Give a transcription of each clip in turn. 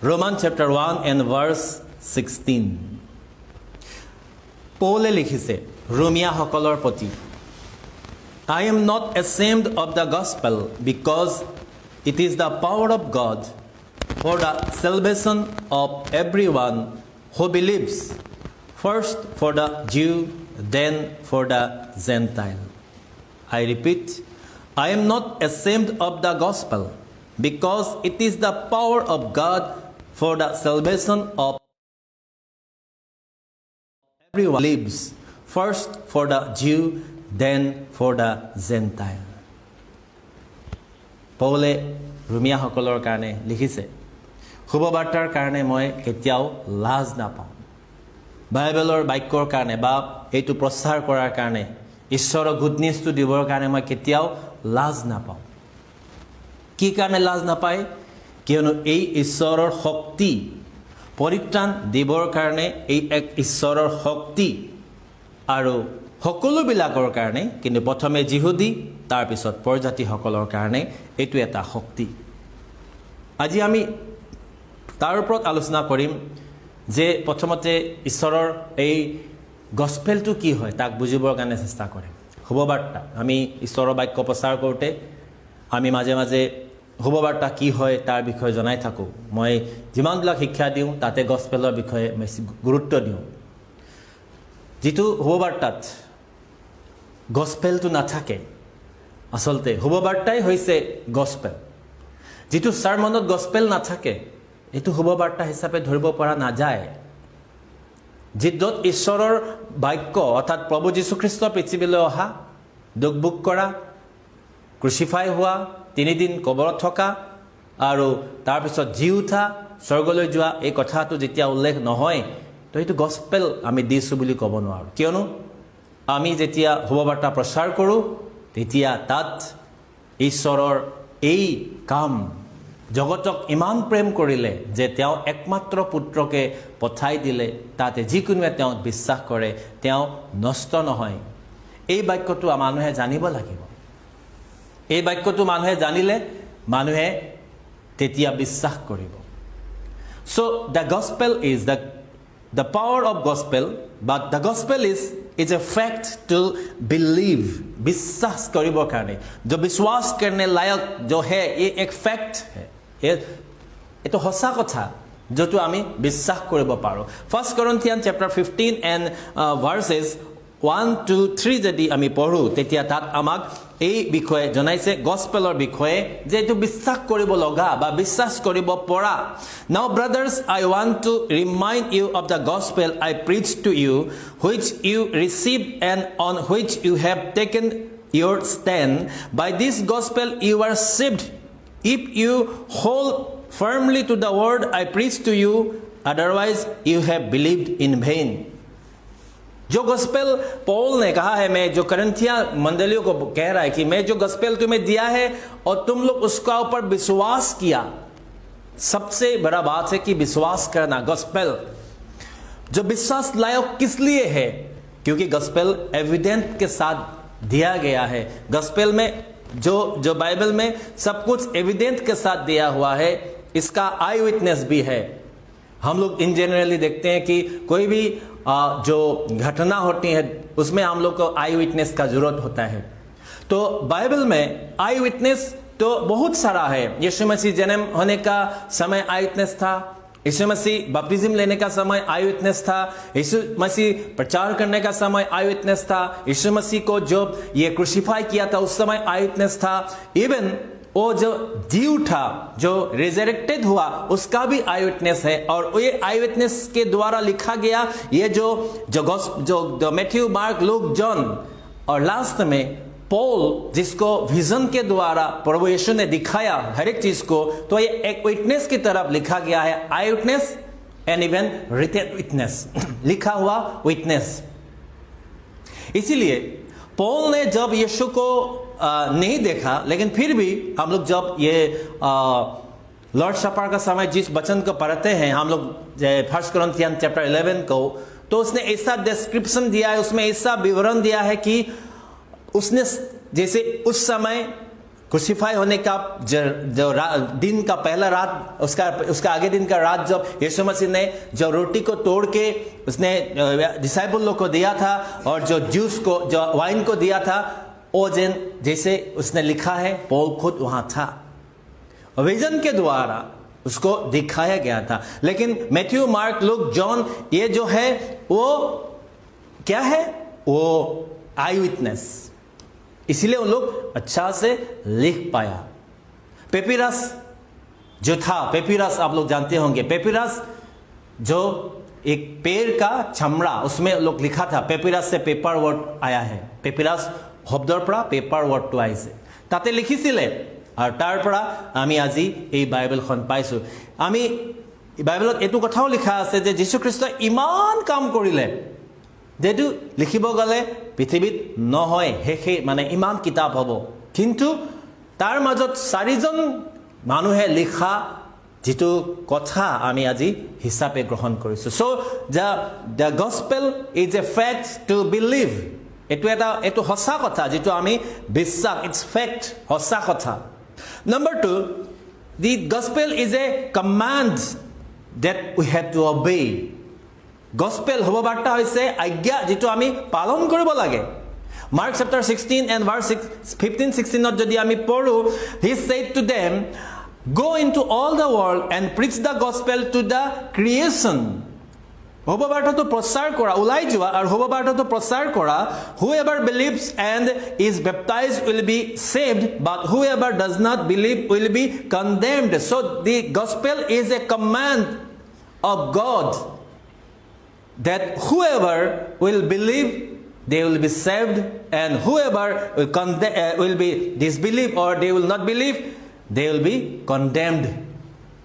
Romans chapter 1 and verse 16. পৌলে লিখিছে ৰোমিয়াসকলৰ প্ৰতি, I am not ashamed of the gospel because it is the power of God for the salvation of everyone who believes, first for the Jew, then for the Gentile. I repeat, I am not ashamed of the gospel because it is the power of God for the salvation of everyone who believes, first for the Jew, then for the Gentile. পৌলে ৰোমিয়াসকলৰ কাৰণে লিখিছে, শুভবাৰ্তাৰ কাৰণে মই কেতিয়াও লাজ নাপাওঁ। বাইবেলৰ বাক্যৰ কাৰণে বা এইটো প্ৰচাৰ কৰাৰ কাৰণে, ঈশ্বৰৰ গুড নিউজটো দিবৰ কাৰণে মই কেতিয়াও লাজ নাপাওঁ। কি কাৰণে লাজ নাপায়? কিয়নো এই ঈশ্বৰৰ শক্তি, পৰিত্ৰাণ দিবৰ কাৰণে এই এক ঈশ্বৰৰ শক্তি, আৰু সকলোবিলাকৰ কাৰণে, কিন্তু প্ৰথমে যিহুদী তাৰপিছত পৰজাতিসকলৰ কাৰণে এইটো এটা শক্তি। আজি আমি তাৰ ওপৰত আলোচনা কৰিম যে প্ৰথমতে ঈশ্বৰৰ এই গস্পেলটো কি হয় তাক বুজিবৰ কাৰণে চেষ্টা কৰিম। শুভবাৰ্তা, আমি ঈশ্বৰৰ বাক্য প্ৰচাৰ কৰোঁতে আমি মাজে মাজে শুভবাৰ্তা কি হয় তাৰ বিষয়ে জনাই থাকোঁ। মই যিমানবিলাক শিক্ষা দিওঁ তাতে গস্পেলৰ বিষয়ে বেছি গুৰুত্ব দিওঁ। যিটো শুভবাৰ্তাত গস্পেলটো নাথাকে, আচলতে শুভবাৰ্তাই হৈছে গস্পেল। যিটো চাৰ্মনত গস্পেল নাথাকে এইটো শুভবাৰ্তা হিচাপে ধৰিব পৰা নাযায়। য'ত ঈশ্বৰৰ বাক্য অৰ্থাৎ প্ৰভু যীশুখ্ৰীষ্ট পৃথিৱীলৈ অহা, দুখ ভোগ কৰা, ক্ৰুচিফাই হোৱা, 3 দিন কবৰত থকা আৰু তাৰপিছত জি উঠা, স্বৰ্গলৈ যোৱা, এই কথাটো যেতিয়া উল্লেখ নহয় তো এইটো গস্পেল আমি দিছোঁ বুলি ক'ব নোৱাৰোঁ। কিয়নো আমি যেতিয়া শুভবাৰ্তা প্ৰচাৰ কৰোঁ তেতিয়া তাত ঈশ্বৰৰ এই কাম, জগতক ইমান প্ৰেম কৰিলে যে তেওঁ একমাত্ৰ পুত্ৰকে পঠাই দিলে, তাতে যিকোনোৱে তেওঁক বিশ্বাস কৰে তেওঁ নষ্ট নহয়। এই বাক্যটো মানুহে জানিব লাগিব। এই বাক্যটো মানুহে জানিলে মানুহে তেতিয়া বিশ্বাস কৰিব। So the gospel is the power of gospel, but the gospel is a fact to believe, বিশ্বাস কৰিবৰ কাৰণে। जो विश्वास करने लायक जो है ये एक फैक्ट है, এইটো সঁচা কথা যটো আমি বিশ্বাস কৰিব পাৰোঁ। 1 Corinthians chapter 15 and verses 1 to 3 যদি আমি পঢ়োঁ তেতিয়া তাত আমাক এই বিষয়ে জনাইছে, গস্পেলৰ বিষয়ে, যে এইটো বিশ্বাস কৰিব লগা বা বিশ্বাস কৰিব পৰা। Now brothers, I want to remind you of the gospel I preached to you, which you received and on which you have taken your stand. By this gospel you are saved, if you hold firmly to the word I preached to you, otherwise you have believed in vain. जो gospel Paul ने कहा है, मैं जो करंथिया मंडलियों को कह रहा है कि मैं जो गॉस्पेल तुम्हें दिया है और तुम लोग उसका ऊपर विश्वास किया। सबसे बड़ा बात है कि विश्वास करना। गॉस्पेल जो विश्वास लायक किस लिए है? क्योंकि गॉस्पेल एविडेंस के साथ दिया गया है। गॉस्पेल में जो बाइबल में सब कुछ एविडेंस के साथ दिया हुआ है, इसका आई विटनेस भी है। हम लोग इन जनरली देखते हैं कि कोई भी जो घटना होती है उसमें हम लोग को आई विटनेस का जरूरत होता है। तो बाइबल में आई विटनेस तो बहुत सारा है। यीशु मसीह जन्म होने का समय आई विटनेस था, यीशु मसीह बपतिस्म लेने का समय आई विटनेस था, यीशु मसीह प्रचार करने का समय आई विटनेस था, यीशु मसीह को जो ये क्रूसिफाई किया था उस समय आई विटनेस था, इवन वो जो जी उठा, जो रिजरेक्टेड हुआ, उसका भी आई विटनेस है। और ये आई विटनेस के द्वारा लिखा गया ये जो मैथ्यू, मार्क, लूक, जॉन और लास्ट में पॉल, जिसको विजन के द्वारा प्रभु यीशु ने दिखाया हर एक चीज को, तो ये एक विटनेस की तरफ लिखा गया है। Eye witness and even written witness, लिखा हुआ विटनेस। इसीलिए पॉल ने जब यीशु को नहीं देखा, लेकिन फिर भी हम लोग जब ये लॉर्ड सपर का समय जिस वचन को पढ़ते हैं हम लोग 1 Corinthians chapter 11 को, तो उसने ऐसा डिस्क्रिप्शन दिया है, उसमें ऐसा विवरण दिया है कि उसने जैसे उस समय क्रूसीफाई होने का जो दिन का पहला रात, उसका आगे दिन का रात जब यीशु मसीह ने जो रोटी को तोड़ के उसने डिसाइपल लोग को दिया था और जो जूस को, जो वाइन को दिया था, वो जैसे उसने लिखा है, पौल खुद वहां था। विजन के द्वारा उसको दिखाया गया था। लेकिन मैथ्यू, मार्क, लूक, जॉन, ये जो है वो क्या है? वो आई विटनेस, इसलिए उन लोग अच्छा से लिख पाया। पेपिरस जो था, पेपिरस आप लोग जानते होंगे, पेपिरस जो एक पेड़ का चमड़ा, उसमें लोग लिखा था। पेपिरस से पेपर वर्ड आया है। पेपिरस शब्दर পৰা पेपर वर्डটো আহিছে, তাতে লিখিছিলে। আৰু তাৰ পৰা আমি আজি এই বাইবেলখন পাইছো। আমি বাইবেলত এইটো কথাও লিখা আছে যে যীশুখ্ৰীষ্টই ইমান কাম কৰিলে, যেটো লিখিব গ'লে পৃথিৱীত নহয় শেষে, মানে ইমান কিতাপ হ'ব, কিন্তু তাৰ মাজত 4জন মানুহে লিখা যেটো কথা আমি আজি হিচাপে গ্ৰহণ কৰিছো। So the gospel is a fact to believe. এইটো সঁচা কথা, যেটো আমি বিশ্বাস, ইটস ফ্যাক্ট, সঁচা কথা। Number 2, the gospel is a command that we have to obey. Gospel হব বাৰ্তা হৈছে আজ্ঞা, যেটো আমি পালন কৰিব লাগে। Mark chapter 16 and verse 15-16 যদি আমি পঢ়ো, he said to them, go into all the world and preach the gospel to the creation. হব বাৰ্তাটো প্ৰচাৰ কৰা, ওলাই যোৱা আৰু হব বাৰ্তাটো প্ৰচাৰ কৰা। Whoever believes and is baptized will be saved, but whoever does not believe will be condemned. So the gospel is a command of God that whoever will believe, they will be saved, and whoever will be disbelieve or they will not believe, they will be condemned.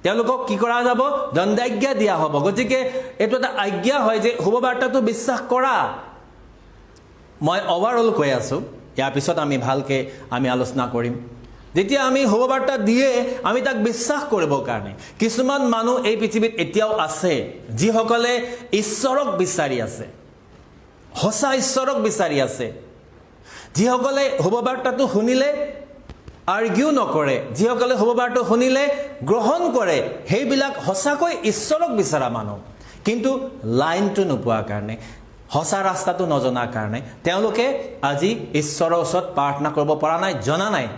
তেওঁলোকক কি কৰা যাব? দণ্ডাজ্ঞা দিয়া হ'ব। গতিকে এইটো এটা আজ্ঞা হয় যে শুভবাৰ্তাটো বিশ্বাস কৰা। মই ওভাৰঅল কৈ আছো, ইয়াৰ পিছত আমি ভালকে আলোচনা কৰিম। যেতিয়া আমি শুভবাৰ্তা দিয়ে আমি তাক বিশ্বাস কৰিবৰ কাৰণে, কিছুমান মানুহ এই পৃথিৱীত এতিয়াও আছে যিসকলে ঈশ্বৰক বিচাৰি আছে, সঁচা ঈশ্বৰক বিচাৰি আছে, যিসকলে শুভবাৰ্তাটো শুনিলে আৰ্গিউ নকৰে, যিসকলে শুভবাৰ্তা শুনিলে গ্ৰহণ কৰে, সেইবিলাক সঁচাকৈ ঈশ্বৰক বিচৰা মানুহ। কিন্তু লাইনটো নোপোৱাৰ কাৰণে, সঁচা ৰাস্তাটো নজনাৰ কাৰণে তেওঁলোকে আজি ঈশ্বৰৰ ওচৰত প্ৰাৰ্থনা কৰিব পৰা নাই, জনা নাই।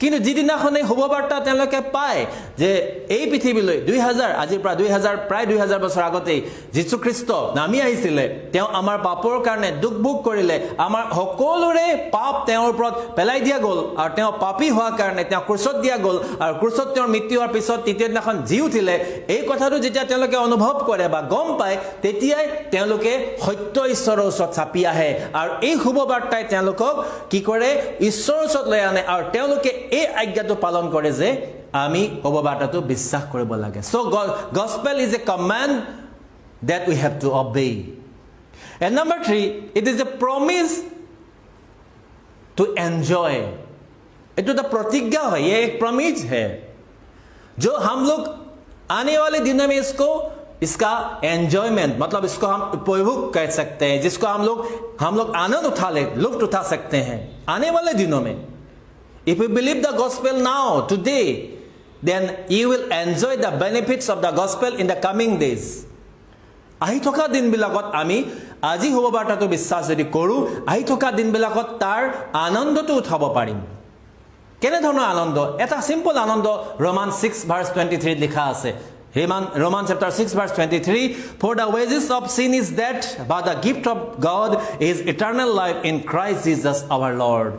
কিন্তু যিদিনাখনে শুভবাৰ্তা তেওঁলোকে পায় যে এই পৃথিৱীলৈ 2000, আজিৰ পৰা 2000, প্ৰায় 2000 বছৰ আগতেই যীশুখ্ৰীষ্ট নামি আহিছিলে। তেওঁ আমাৰ পাপৰ কাৰণে দুখ ভোগ কৰিলে, আমাৰ সকলোৰে পাপ তেওঁৰ ওপৰত পেলাই দিয়া গ'ল, আৰু তেওঁ পাপী হোৱাৰ কাৰণে তেওঁ ক্ৰুচত দিয়া গ'ল, আৰু ক্ৰুচত তেওঁৰ মৃত্যু হোৱাৰ পিছত তৃতীয় দিনাখন জি উঠিলে। এই কথাটো যেতিয়া তেওঁলোকে অনুভৱ কৰে বা গম পায়, তেতিয়াই তেওঁলোকে সত্য ঈশ্বৰৰ ওচৰত চাপি আহে, আৰু এই শুভবাৰ্তাই তেওঁলোকক কি কৰে? ঈশ্বৰৰ ওচৰত লৈ আনে, আৰু তেওঁলোকে এই আজ্ঞাটো পালন কৰে যে আমি শুভবাৰ্তাটো বিশ্বাস কৰিব লাগে। So gospel is a command that we have to obey. And number 3, it is a promise to enjoy. itu तो प्रतिज्ञा है, ये एक प्रॉमिस है जो हम लोग आने वाले दिनों में इसका एंजॉयमेंट, मतलब इसको हम उपभोग कर सकते हैं, जिसको हम लोग आनंद उठा ले, लुत्फ उठा सकते हैं आने वाले दिनों में। If you believe the gospel now, today, then you will enjoy the benefits of the gospel in the coming days. আহি থকা দিনবিলাকত আমি আজি শুভবাৰ্তাটো বিশ্বাস যদি কৰোঁ, আহি থকা দিনবিলাকত তাৰ আনন্দটো উঠাব পাৰিম। কেনে ধৰণৰ আনন্দ? এটা সিম্পল আনন্দ Romans 6 verse 23 লিখা আছে। Romans chapter 6 verse 23, for the wages of sin is death, but the gift of God is eternal life in Christ Jesus our Lord.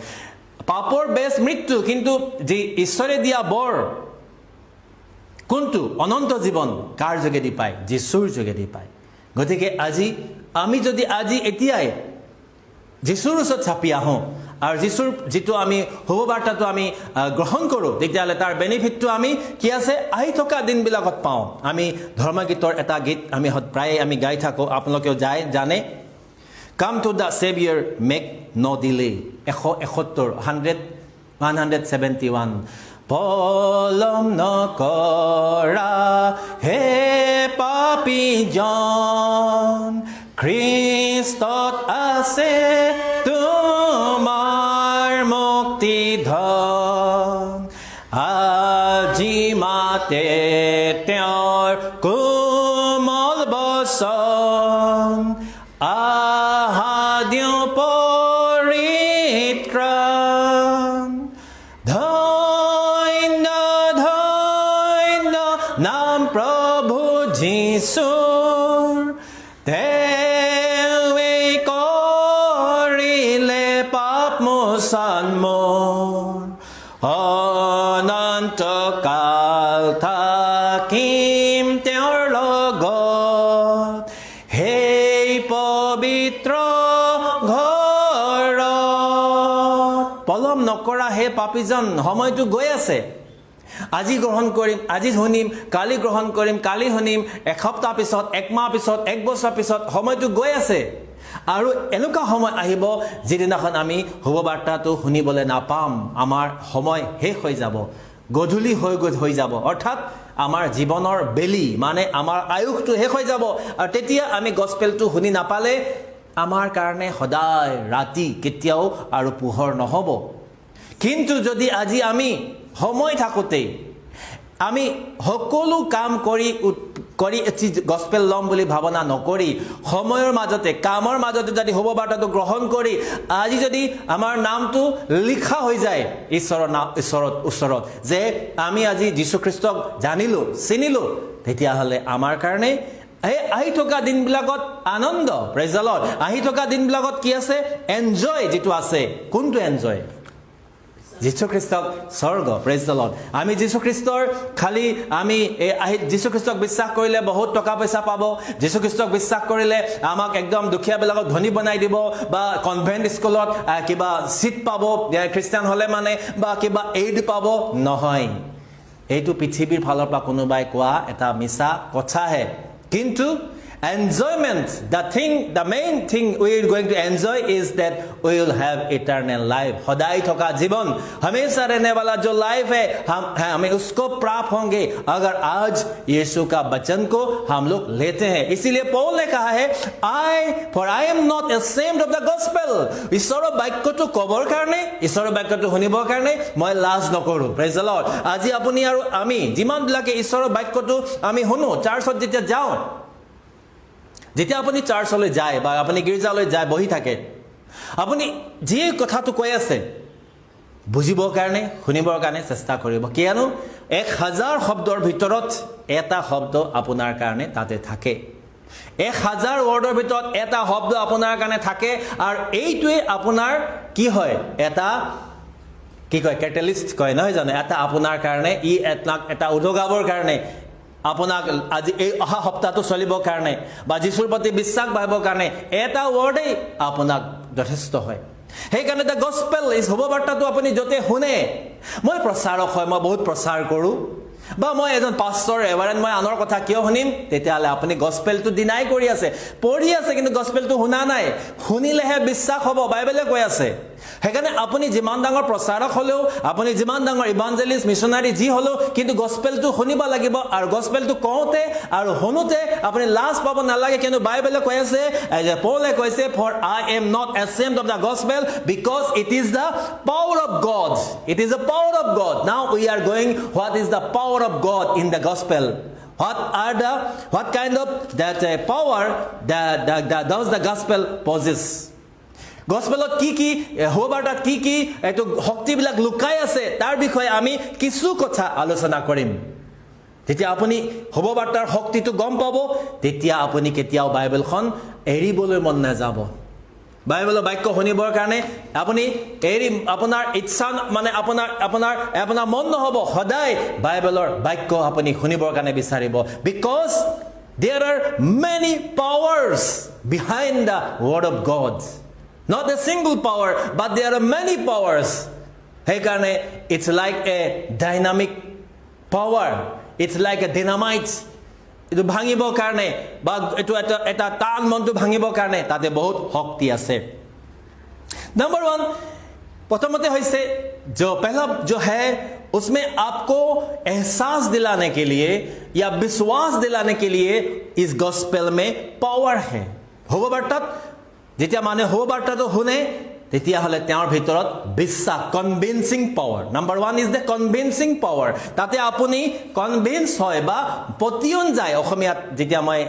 পাপৰ বেছ মৃত্যু, কিন্তু যে ঈশ্বৰে দিয়া বৰ কোনটো? অনন্ত জীৱন। কাৰ যোগেদি পায়? যীশুৰ যোগেদি পায়। গতিকে আমি যদি এতিয়াই যীশুৰ ওচৰত চাপি আহোঁ আৰু যীশুৰ যিটো আমি শুভবাৰ্তাটো আমি গ্ৰহণ কৰোঁ, তেতিয়াহ'লে তাৰ বেনিফিটটো আমি কি আছে? আহি থকা দিনবিলাকত পাওঁ। আমি ধৰ্মগীতৰ এটা গীত আমি প্ৰায়ে গাই থাকোঁ, আপোনালোকেও জানে, Come to the Savior, make no delay. 171. পলম নকৰা হে পাপী জন, খ্ৰীষ্টত আছে তোমাৰ মুক্তি ধন। মাতে তেওঁৰ কোমল বচন আহা দিওঁ পৰিত্ৰাণ ধন্য ধন্য নাম প্ৰভু যীশুৰ তেৱে কৰিলে পাপ মোচন মোৰ অনন্ত কাল থাকিম তেওঁৰ লগত সেই পবিত্ৰ ঘৰত পলম নকৰা হে পাপীজন সময়টো গৈ আছে আজি গ্ৰহণ কৰিম আজি শুনিম কালি গ্ৰহণ কৰিম কালি শুনিম এসপ্তাহ পিছত একমাহ পিছত এক বছৰ পিছত সময়টো গৈ আছে আৰু এনেকুৱা সময় আহিব যিদিনাখন আমি শুভবাৰ্তাটো শুনিবলৈ নাপাম আমাৰ সময় শেষ হৈ যাব গধূলি হৈ যাব অৰ্থাৎ আমাৰ জীৱনৰ বেলি মানে আমাৰ আয়ুসটো শেষ হৈ যাব আৰু তেতিয়া আমি গস্পেলটো শুনি নাপালে আমাৰ কাৰণে সদায় ৰাতি কেতিয়াও আৰু পোহৰ নহব কিন্তু যদি আজি আমি সময় থাকোঁতেই আমি সকলো কাম কৰি গস্পেল ল'ম বুলি ভাৱনা নকৰি সময়ৰ মাজতে কামৰ মাজতে যদি শুভবাৰ্তাটো গ্ৰহণ কৰি আজি যদি আমাৰ নামটো লিখা হৈ যায় ঈশ্বৰৰ ওচৰত যে আমি আজি যীশুখ্ৰীষ্টক জানিলোঁ চিনিলোঁ তেতিয়াহ'লে আমাৰ কাৰণে এই আহি থকা দিনবিলাকত আনন্দ প্ৰেজ দ্য লৰ্ড আহি থকা দিনবিলাকত কি আছে এনজয় যিটো আছে কোনটো এনজয় যীশুখ্ৰীষ্টক স্বৰ্গ প্ৰেজ দ্য লৰ্ড আমি যীশুখ্ৰীষ্টৰ খালি আমি যীশুখ্ৰীষ্টক বিশ্বাস কৰিলে বহুত টকা পইচা পাব যীশুখ্ৰীষ্টক বিশ্বাস কৰিলে আমাক একদম দুখীয়াবিলাকক ধনী বনাই দিব বা কনভেন্ট স্কুলত কিবা চিট পাব খ্ৰীষ্টান হ'লে মানে বা কিবা এইড পাব নহয় এইটো পৃথিৱীৰ ফালৰ পৰা কোনোবাই কোৱা এটা মিছা কথাহে কিন্তু enjoyment the main thing we are going to enjoy is that we will have eternal life सदाई थका जीवन हमेशा रहने वाला जो लाइफ है हमें उसको प्राप्त होंगे अगर आज यीशु का वचन को हम लोग लेते हैं इसीलिए पौल ने कहा है I am not ashamed of the gospel ঈশ্বৰৰ বাক্যটো কবৰ কাৰণে ঈশ্বৰৰ বাক্যটো শুনিবৰ কাৰণে মই লাজ নকৰো praise the lord আজি আপুনি আৰু আমি যিমান বিলাকে ঈশ্বৰৰ বাক্যটো আমি শুনো চাৰ্চত যেতিয়া যাওঁ যেতিয়া আপুনি চাৰ্চলৈ যায় বা আপুনি গীৰ্জালৈ যায় বহি থাকে আপুনি যি কথাটো কৈ আছে বুজিবৰ কাৰণে শুনিবৰ কাৰণে চেষ্টা কৰিব কিয়নো 1000 শব্দৰ ভিতৰত এটা শব্দ আপোনাৰ কাৰণে তাতে থাকে 1000 ৱৰ্ডৰ ভিতৰত এটা শব্দ আপোনাৰ কাৰণে থাকে আৰু এইটোৱে আপোনাৰ কি হয় এটা কি কয় কেটালিষ্ট কয় নহয় জানো এটা আপোনাৰ কাৰণে এটা উদগাবৰ কাৰণে আপোনাক আজি এই অহা সপ্তাহটো চলিবৰ কাৰণে বা যীশুৰ প্ৰতি বিশ্বাস বাঢ়িবৰ কাৰণে এটা ৱৰ্ডেই আপোনাক যথেষ্ট হয় সেইকাৰণে দ্য গস্পেল ইজ শুভবাৰ্তাটো আপুনি যতে শুনে মই প্ৰচাৰক হয় মই বহুত প্ৰচাৰ কৰোঁ বা মই এজন পাষ্টৰ এভাৰেণ্ট মই আনৰ কথা কিয় শুনিম তেতিয়াহ'লে আপুনি গস্পেলটো ডিনাই কৰি আছে পঢ়ি আছে কিন্তু গস্পেলটো শুনা নাই শুনিলেহে বিশ্বাস হ'ব বাইবেলে কৈ আছে সেইকাৰণে আপুনি যিমান ডাঙৰ প্ৰচাৰক হ'লেও আপুনি যিমান ডাঙৰ ইভাঞ্জেলিষ্ট মিছনাৰী যি হ'লেও কিন্তু গস্পেলটো শুনিব লাগিব আৰু গস্পেলটো কওঁতে আৰু শুনোতে আপুনি লাজ পাব নালাগে কিন্তু বাইবেলে কৈ আছে যে পৌলে কৈছে for I am not ashamed of the gospel because it is the power of God it is the power of God now we are going what is the power of God in the gospel what kind of that power that does the gospel possess গস্পেলত কি শুভবাৰ্তাত কি এটো শক্তিবিলাক লুকাই আছে তাৰ বিষয়ে আমি কিছু কথা আলোচনা কৰিম যেতিয়া আপুনি শুভবাৰ্তাৰ শক্তিটো গম পাব তেতিয়া আপুনি কেতিয়াও বাইবেলখন এৰিবলৈ মন নাযাব বাইবেলৰ বাক্য শুনিবৰ কাৰণে আপুনি আপোনাৰ ইচ্ছা মানে আপোনাৰ মন নহব সদায় বাইবেলৰ বাক্য আপুনি শুনিবৰ কাৰণে বিচাৰিব because there are many powers behind the word of God not a single power but there are many powers সেইকাৰণে it's like a dynamic power it's like a dynamite এটো ভাঙিবৰ কাৰণে বা এটো এটা টান মনটো ভাঙিবৰ কাৰণে তাতে বহুত শক্তি আছে नंबर 1 प्रथमते হৈছে जो पहला जो है उसमें आपको एहसास दिलाने के लिए या विश्वास दिलाने के लिए इस गॉस्पेल में पावर है শুভবাৰ্তাত যেতিয়া মানে শুভবাৰ্তাটো শুনে তেতিয়াহ'লে তেওঁৰ ভিতৰত বিশ্বাস, convincing power. Number 1 is the convincing power. তাতে আপুনি কনভিন্স হয় বা পতিয়ন যায়। অসমীয়াত যেতিয়া মই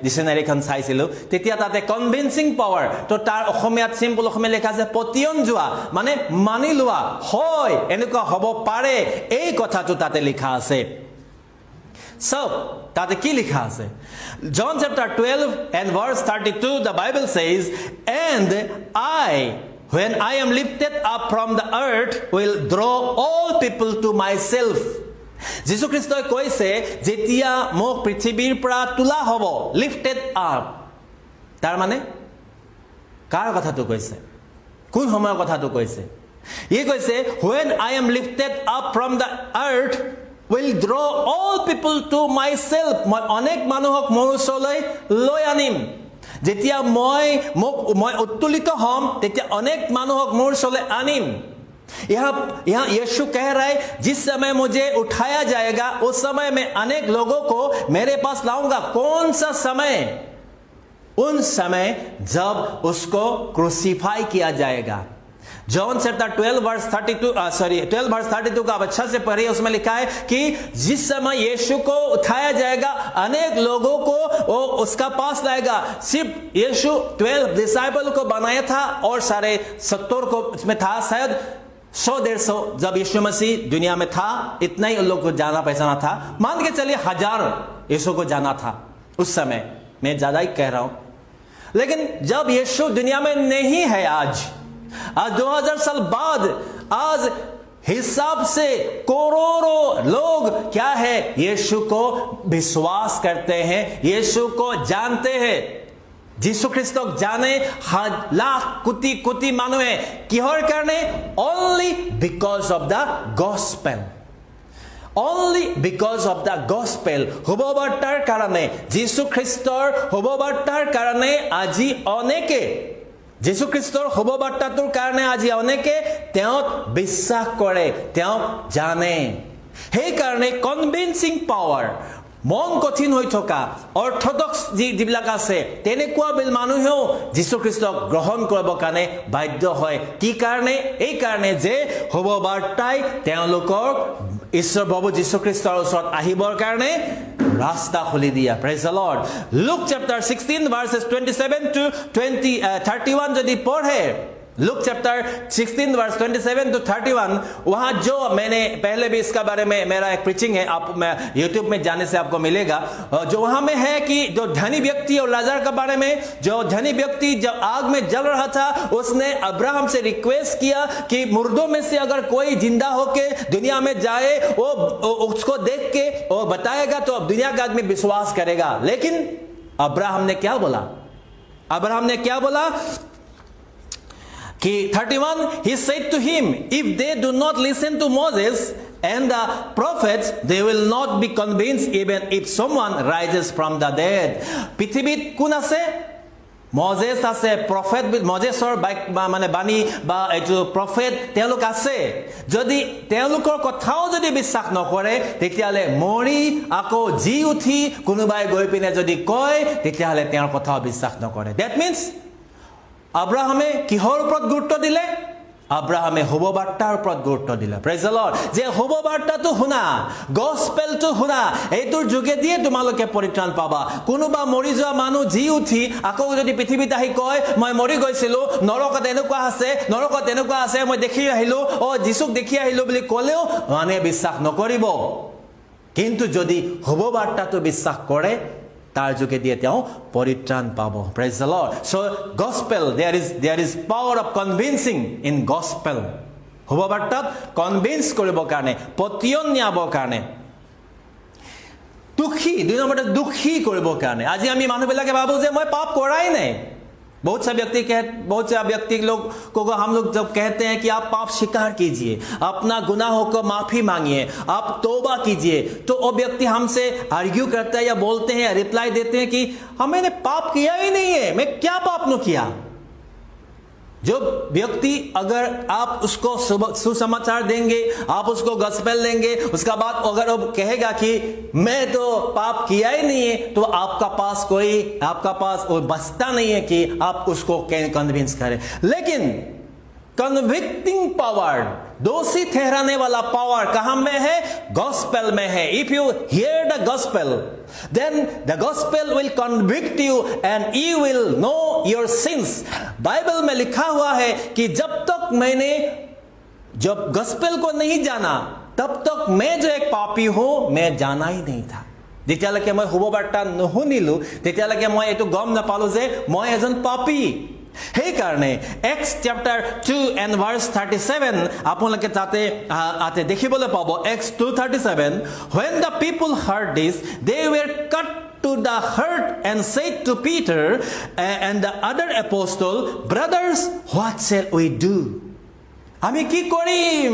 ডিকশ্যনেৰীখন চাইছিলোঁ তেতিয়া তাতে কনভিন্সিং পাৱাৰ, তো তাৰ অসমীয়াত চিম্পল অসমীয়া লেখা আছে পতিয়ন যোৱা, মানে মানি লোৱা, হয় এনেকুৱা হ'ব পাৰে, এই কথাটো তাতে লিখা আছে। So, তাতে কি লিখা আছে? John chapter 12 and verse 32, the Bible says, and when I am lifted up from the earth, will draw all people to myself. যীশু খ্ৰীষ্টই কৈছে যেতিয়া মোক পৃথিৱীৰ পৰা তোলা হ'ব, lifted up, তাৰ মানে কাৰ কথাটো কৈছে? কোন সময়ৰ কথাটো কৈছে? ই কৈছে when I am lifted up from the earth, will draw all people to myself. মই অনেক মানুহক মোৰ ওচৰলৈ লৈ আনিম। যেতিয়া মই উত্তোলিত হ'ম তেতিয়া অনেক মানুহক মোৰ ওচৰলৈ আনিম। यहाँ यीशु कह रहा है जिस समय मुझे उठाया जाएगा उस समय मैं अनेक लोगों को मेरे पास लाऊंगा। कौन सा समय? उन समय जब उसको क्रूसीफाई किया जाएगा। जॉन चैप्टर 12 वर्स 32 का आप अच्छा से पढ़िए, उसमें लिखा है कि जिस समय यीशु को उठाया जाएगा अनेक लोगों को वो उसका पास लाएगा। सिर्फ यीशु 12 डिसाइपल को बनाया था और सारे 70 को इसमें था, शायद 100-150 जब यीशु मसीह दुनिया में था इतना ही उन लोग को जाना पहचाना था। मान के चलिए 1000 यीशु को जाना था उस समय, मैं ज्यादा ही कह रहा हूं। लेकिन जब यीशु दुनिया में नहीं है, आज 2000 साल बाद, आज हिसाब से करोड़ों लोग क्या है, यीशु को विश्वास करते हैं, यीशु को जानते हैं। যীশু খ্ৰীষ্টক জানে লাখ কোটি কোটি মানুহে। কিহৰ কাৰণে? only because of the gospel, only because of the gospel, শুভবাৰ্তাৰ কাৰণে, যীশু খ্ৰীষ্টৰ শুভবাৰ্তাৰ কাৰণে আজি অনেকে, যীশু খ্ৰীষ্টৰ শুভবাৰ্তাটোৰ কাৰণে আজি অনেকে তেওঁক বিশ্বাস কৰে, তেওঁক জানে। সেইকাৰণে কনভিন্সিং পাৱাৰ, মন কঠিন হৈ থকা অৰ্থডক্স যিবিলাক আছে তেনেকুৱা মানুহেও যীশু খ্ৰীষ্টক গ্ৰহণ কৰিবৰ কাৰণে বাধ্য হয়। কি কাৰণে? এই কাৰণে যে শুভবাৰ্তাই তেওঁলোকৰ ঈশ্বৰ প্ৰভু যীশু খ্ৰীষ্টৰ ওচৰত আহিবৰ কাৰণে ৰাস্তা খুলি দিয়া। Praise the lord. Look chapter 16 verses 27 to 31 যদি পঢ়ে, लुक चैप्टर 16 वर्स 27 to 31, वहां जो मैंने पहले भी इसका बारे में मेरा एक प्रीचिंग है, आप मैं YouTube में जाने से आपको मिलेगा, जो वहां में है कि जो धनी व्यक्ति और लाजर के बारे में, जो धनी व्यक्ति जब आग में जल रहा था उसने अब्राहम से रिक्वेस्ट किया कि मुर्दों में से अगर कोई जिंदा होके दुनिया में जाए, वो उसको देख के वो बताएगा तो दुनिया का आदमी विश्वास करेगा। लेकिन अब्राहम ने क्या बोला? अब्राहम ने क्या बोला कि 31, he said to him, if they do not listen to Moses and the prophets, they will not be convinced even if someone rises from the dead. পৃথিৱীত কোন আছে? মজেছ আছে, প্ৰফেট, মজেছৰ মানে বাণী বা এইটো প্ৰফেট তেওঁলোক আছে। যদি তেওঁলোকৰ কথাও যদি বিশ্বাস নকৰে তেতিয়াহ'লে মৰি আকৌ জি উঠি কোনোবাই গৈ পিনে যদি কয় তেতিয়াহ'লে তেওঁৰ কথাও বিশ্বাস নকৰে। ডেট মিনছ আব্ৰাহামে কিহৰ ওপৰত গুৰুত্ব দিলে? আব্ৰাহামে শুভবাৰ্তাৰ ওপৰত গুৰুত্ব দিলে। Praise the lord. যে শুভবাৰ্তাটো শুনা, গস্পেলটো শুনা, এইটোৰ যোগেদিয়ে তোমালোকে পৰিত্ৰাণ পাবা। কোনোবা মৰি যোৱা মানুহ জি উঠি আকৌ যদি পৃথিৱীত আহি কয় মই মৰি গৈছিলো, নৰকত এনেকুৱা আছে, নৰকত এনেকুৱা আছে, মই দেখি আহিলো, যীশুক দেখি আহিলো বুলি ক'লেও মানুহে বিশ্বাস নকৰিব। কিন্তু যদি শুভবাৰ্তাটো বিশ্বাস কৰে তাৰ যোগেদিয়ে তেওঁ পৰিত্ৰাণ পাব। Praise the lord. So gospel, there is power of convincing in gospel. শুভবাৰ্তাত কনভিন্স কৰিবৰ কাৰণে, পতিয়ন নিয়াবৰ কাৰণে, দুখী, 2 নম্বৰতে দুখী কৰিবৰ কাৰণে। আজি আমি মানুহবিলাকে ভাবো যে মই পাপ কৰাই নাই। बहुत सा व्यक्ति लोग को हम लोग जब कहते हैं कि आप पाप स्वीकार कीजिए, अपना गुनाहों को माफी मांगिए, आप तौबा कीजिए, तो वो व्यक्ति हमसे आर्ग्यू करता है या बोलते हैं, रिप्लाई देते हैं कि मैंने पाप किया ही नहीं है, मैं क्या पाप न किया। जो व्यक्ति अगर आप उसको सुसमाचार देंगे, आप उसको गॉस्पेल देंगे, उसका बाद अगर वो कहेगा कि मैं तो पाप किया ही नहीं है, तो आपका पास वो बचता नहीं है कि आप उसको कन्विंस करें। लेकिन कन्विक्टिंग पावर, दोषी ठहराने वाला पावर कहां में है? गॉस्पेल में है. If you hear the gospel, then the gospel will convict you and you will know your sins. Bible में लिखा हुआ है कि जब तक मैंने जब गॉस्पेल को नहीं जाना, तब तक मैं जो एक पापी हूं, मैं जाना ही नहीं था. যেতিয়ালৈকে মই শুভবাৰ্তা নুশুনিলো, তেতিয়ালৈকে মই এইটো গম নাপালো যে মই এজন পাপী. সেইকাৰণে Acts chapter 2 and verse 37 আপোনালোকে তাতে দেখিবলৈ পাব. Acts 2:37, when the people heard this, they were cut to the heart and said to Peter and the other apostle, brothers, what shall we do? আমি কি কৰিম?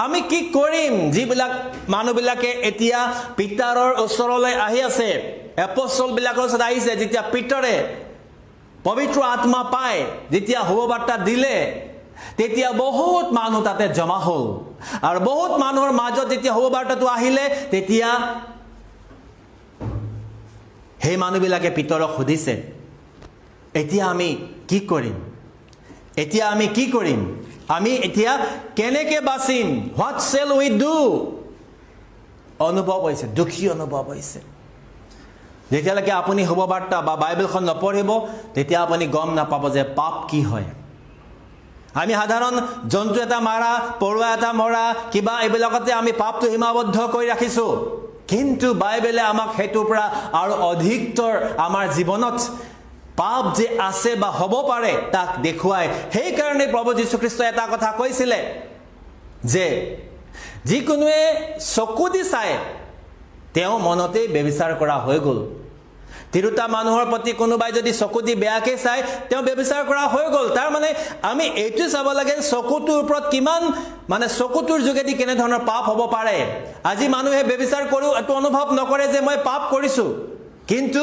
আমি কি কৰিম? যিবিলাক মানুহবিলাকে এতিয়া পিটাৰৰ ওচৰলৈ আহি আছে, এপষ্টল বিলাকৰ ওচৰত আহিছে, যেতিয়া পিটাৰে পবিত্ৰ আত্মা পায়, যেতিয়া শুভবাৰ্তা দিলে, তেতিয়া বহুত মানুহ তাতে জমা হ'ল. আৰু বহুত মানুহৰ মাজত যেতিয়া শুভবাৰ্তাটো আহিলে, তেতিয়া সেই মানুহবিলাকে পিটাৰক সুধিছে, এতিয়া আমি কি কৰিম? এতিয়া আমি কি কৰিম? আমি এতিয়া কেনেকে বাচিম? What shell we do? অনুভৱ হৈছে, দুখী অনুভৱ হৈছে. যেতিয়ালৈকে আপুনি শুভবাৰ্তা বা বাইবেলখন নপঢ়িব, তেতিয়া আপুনি গম নাপাব যে পাপ কি হয়. আমি সাধাৰণ জন্তু এটা মাৰা, পৰুৱা এটা মৰা, কিবা এইবিলাকতে আমি পাপটো সীমাবদ্ধ কৰি ৰাখিছোঁ. কিন্তু বাইবেলে আমাক সেইটোৰ পৰা আৰু অধিকতৰ আমাৰ জীৱনত পাপ যে আছে বা হ'ব পাৰে তাক দেখুৱায়. সেইকাৰণে প্ৰভু যীশুখ্ৰীষ্ট এটা কথা কৈছিলে যে যিকোনোৱে চকু দি চায়, তেওঁ মনতে ব্যভিচাৰ কৰা হৈ গ'ল. তিৰোতা মানুহৰ প্ৰতি কোনোবাই যদি চকু দি বেয়াকৈ চায়, তেওঁ ব্যভিচাৰ কৰা হৈ গ'ল. তাৰ মানে আমি এইটো চাব লাগে চকুটোৰ ওপৰত কিমান, মানে চকুটোৰ যোগেদি কেনেধৰণৰ পাপ হ'ব পাৰে. আজি মানুহে ব্যভিচাৰ কৰিও এইটো অনুভৱ নকৰে যে মই পাপ কৰিছোঁ. কিন্তু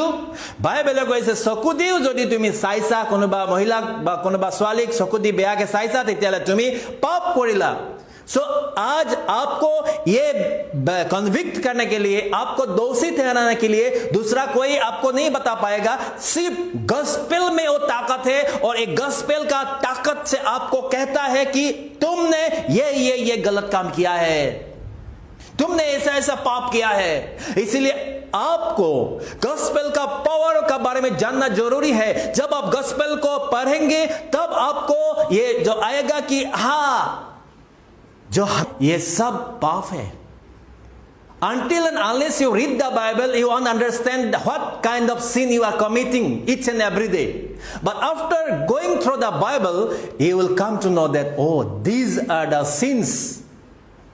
বাইবেলে কৈছে চকু দিও যদি তুমি চাইছা, কোনোবা মহিলাক বা কোনোবা ছোৱালীক চকু দি বেয়াকৈ চাইছা, তেতিয়াহ'লে তুমি পাপ কৰিলা. सो आज आपको ये कन्विक्ट करने के लिए, आपको दोषी ठहराने के लिए दूसरा कोई आपको नहीं बता पाएगा. सिर्फ गॉस्पेल में वो ताकत है, और एक गॉस्पेल का ताकत से आपको कहता है कि तुमने ये गलत काम किया है, तुमने ऐसा ऐसा पाप किया है. इसलिए आपको गॉस्पेल का पावर का बारे में जानना जरूरी है. जब आप गॉस्पेल को पढ़ेंगे, तब आपको ये जो आएगा कि हाँ, जो ये सब पाप है. Until and unless you read the Bible, you won't understand what kind of sin you are committing each and every day. But after going through the Bible, you will come to know that, oh, these are the sins.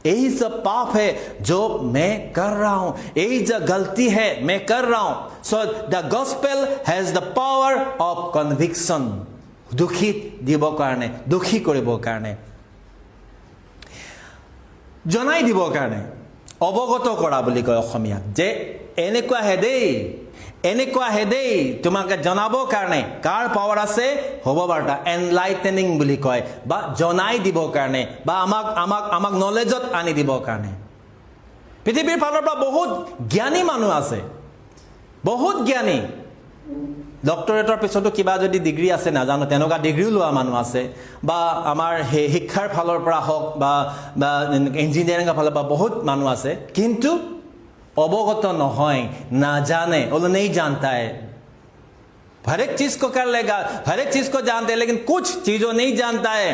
यही सब पाप है जो मैं कर रहा हूं, यही जो गलती है मैं कर रहा हूं. So the gospel has the power of conviction. दुखी दिबो कारणे, दुखी करिबो कारणे, জনাই দিব কাৰণে, অৱগত কৰা বুলি কয় অসমীয়াত, যে এনেকুৱা হে দেই তোমাকে জনাবৰ কাৰণে কাৰ পাৱাৰ আছে? শুভবাৰ্তা, এনলাইটেনিং বুলি কয়, বা জনাই দিবৰ কাৰণে, বা আমাক নলেজত আনি দিবৰ কাৰণে. পৃথিৱীৰ ফালৰ পৰা বহুত জ্ঞানী মানুহ আছে, বহুত জ্ঞানী. ডক্টৰেটৰ পিছতো কিবা যদি ডিগ্ৰী আছে নাজানো, তেনেকুৱা ডিগ্ৰীও লোৱা মানুহ আছে, বা আমাৰ শিক্ষাৰ ফালৰ পৰা হওক বা ইঞ্জিনিয়াৰিঙৰ ফালৰ পৰা বহুত মানুহ আছে. কিন্তু অৱগত নহয়, নাজানে, वो नहीं जानता है. हर एक चीज को कर लेगा, हर एक चीज को जानते हैं, लेकिन कुछ चीजों नहीं जानता है.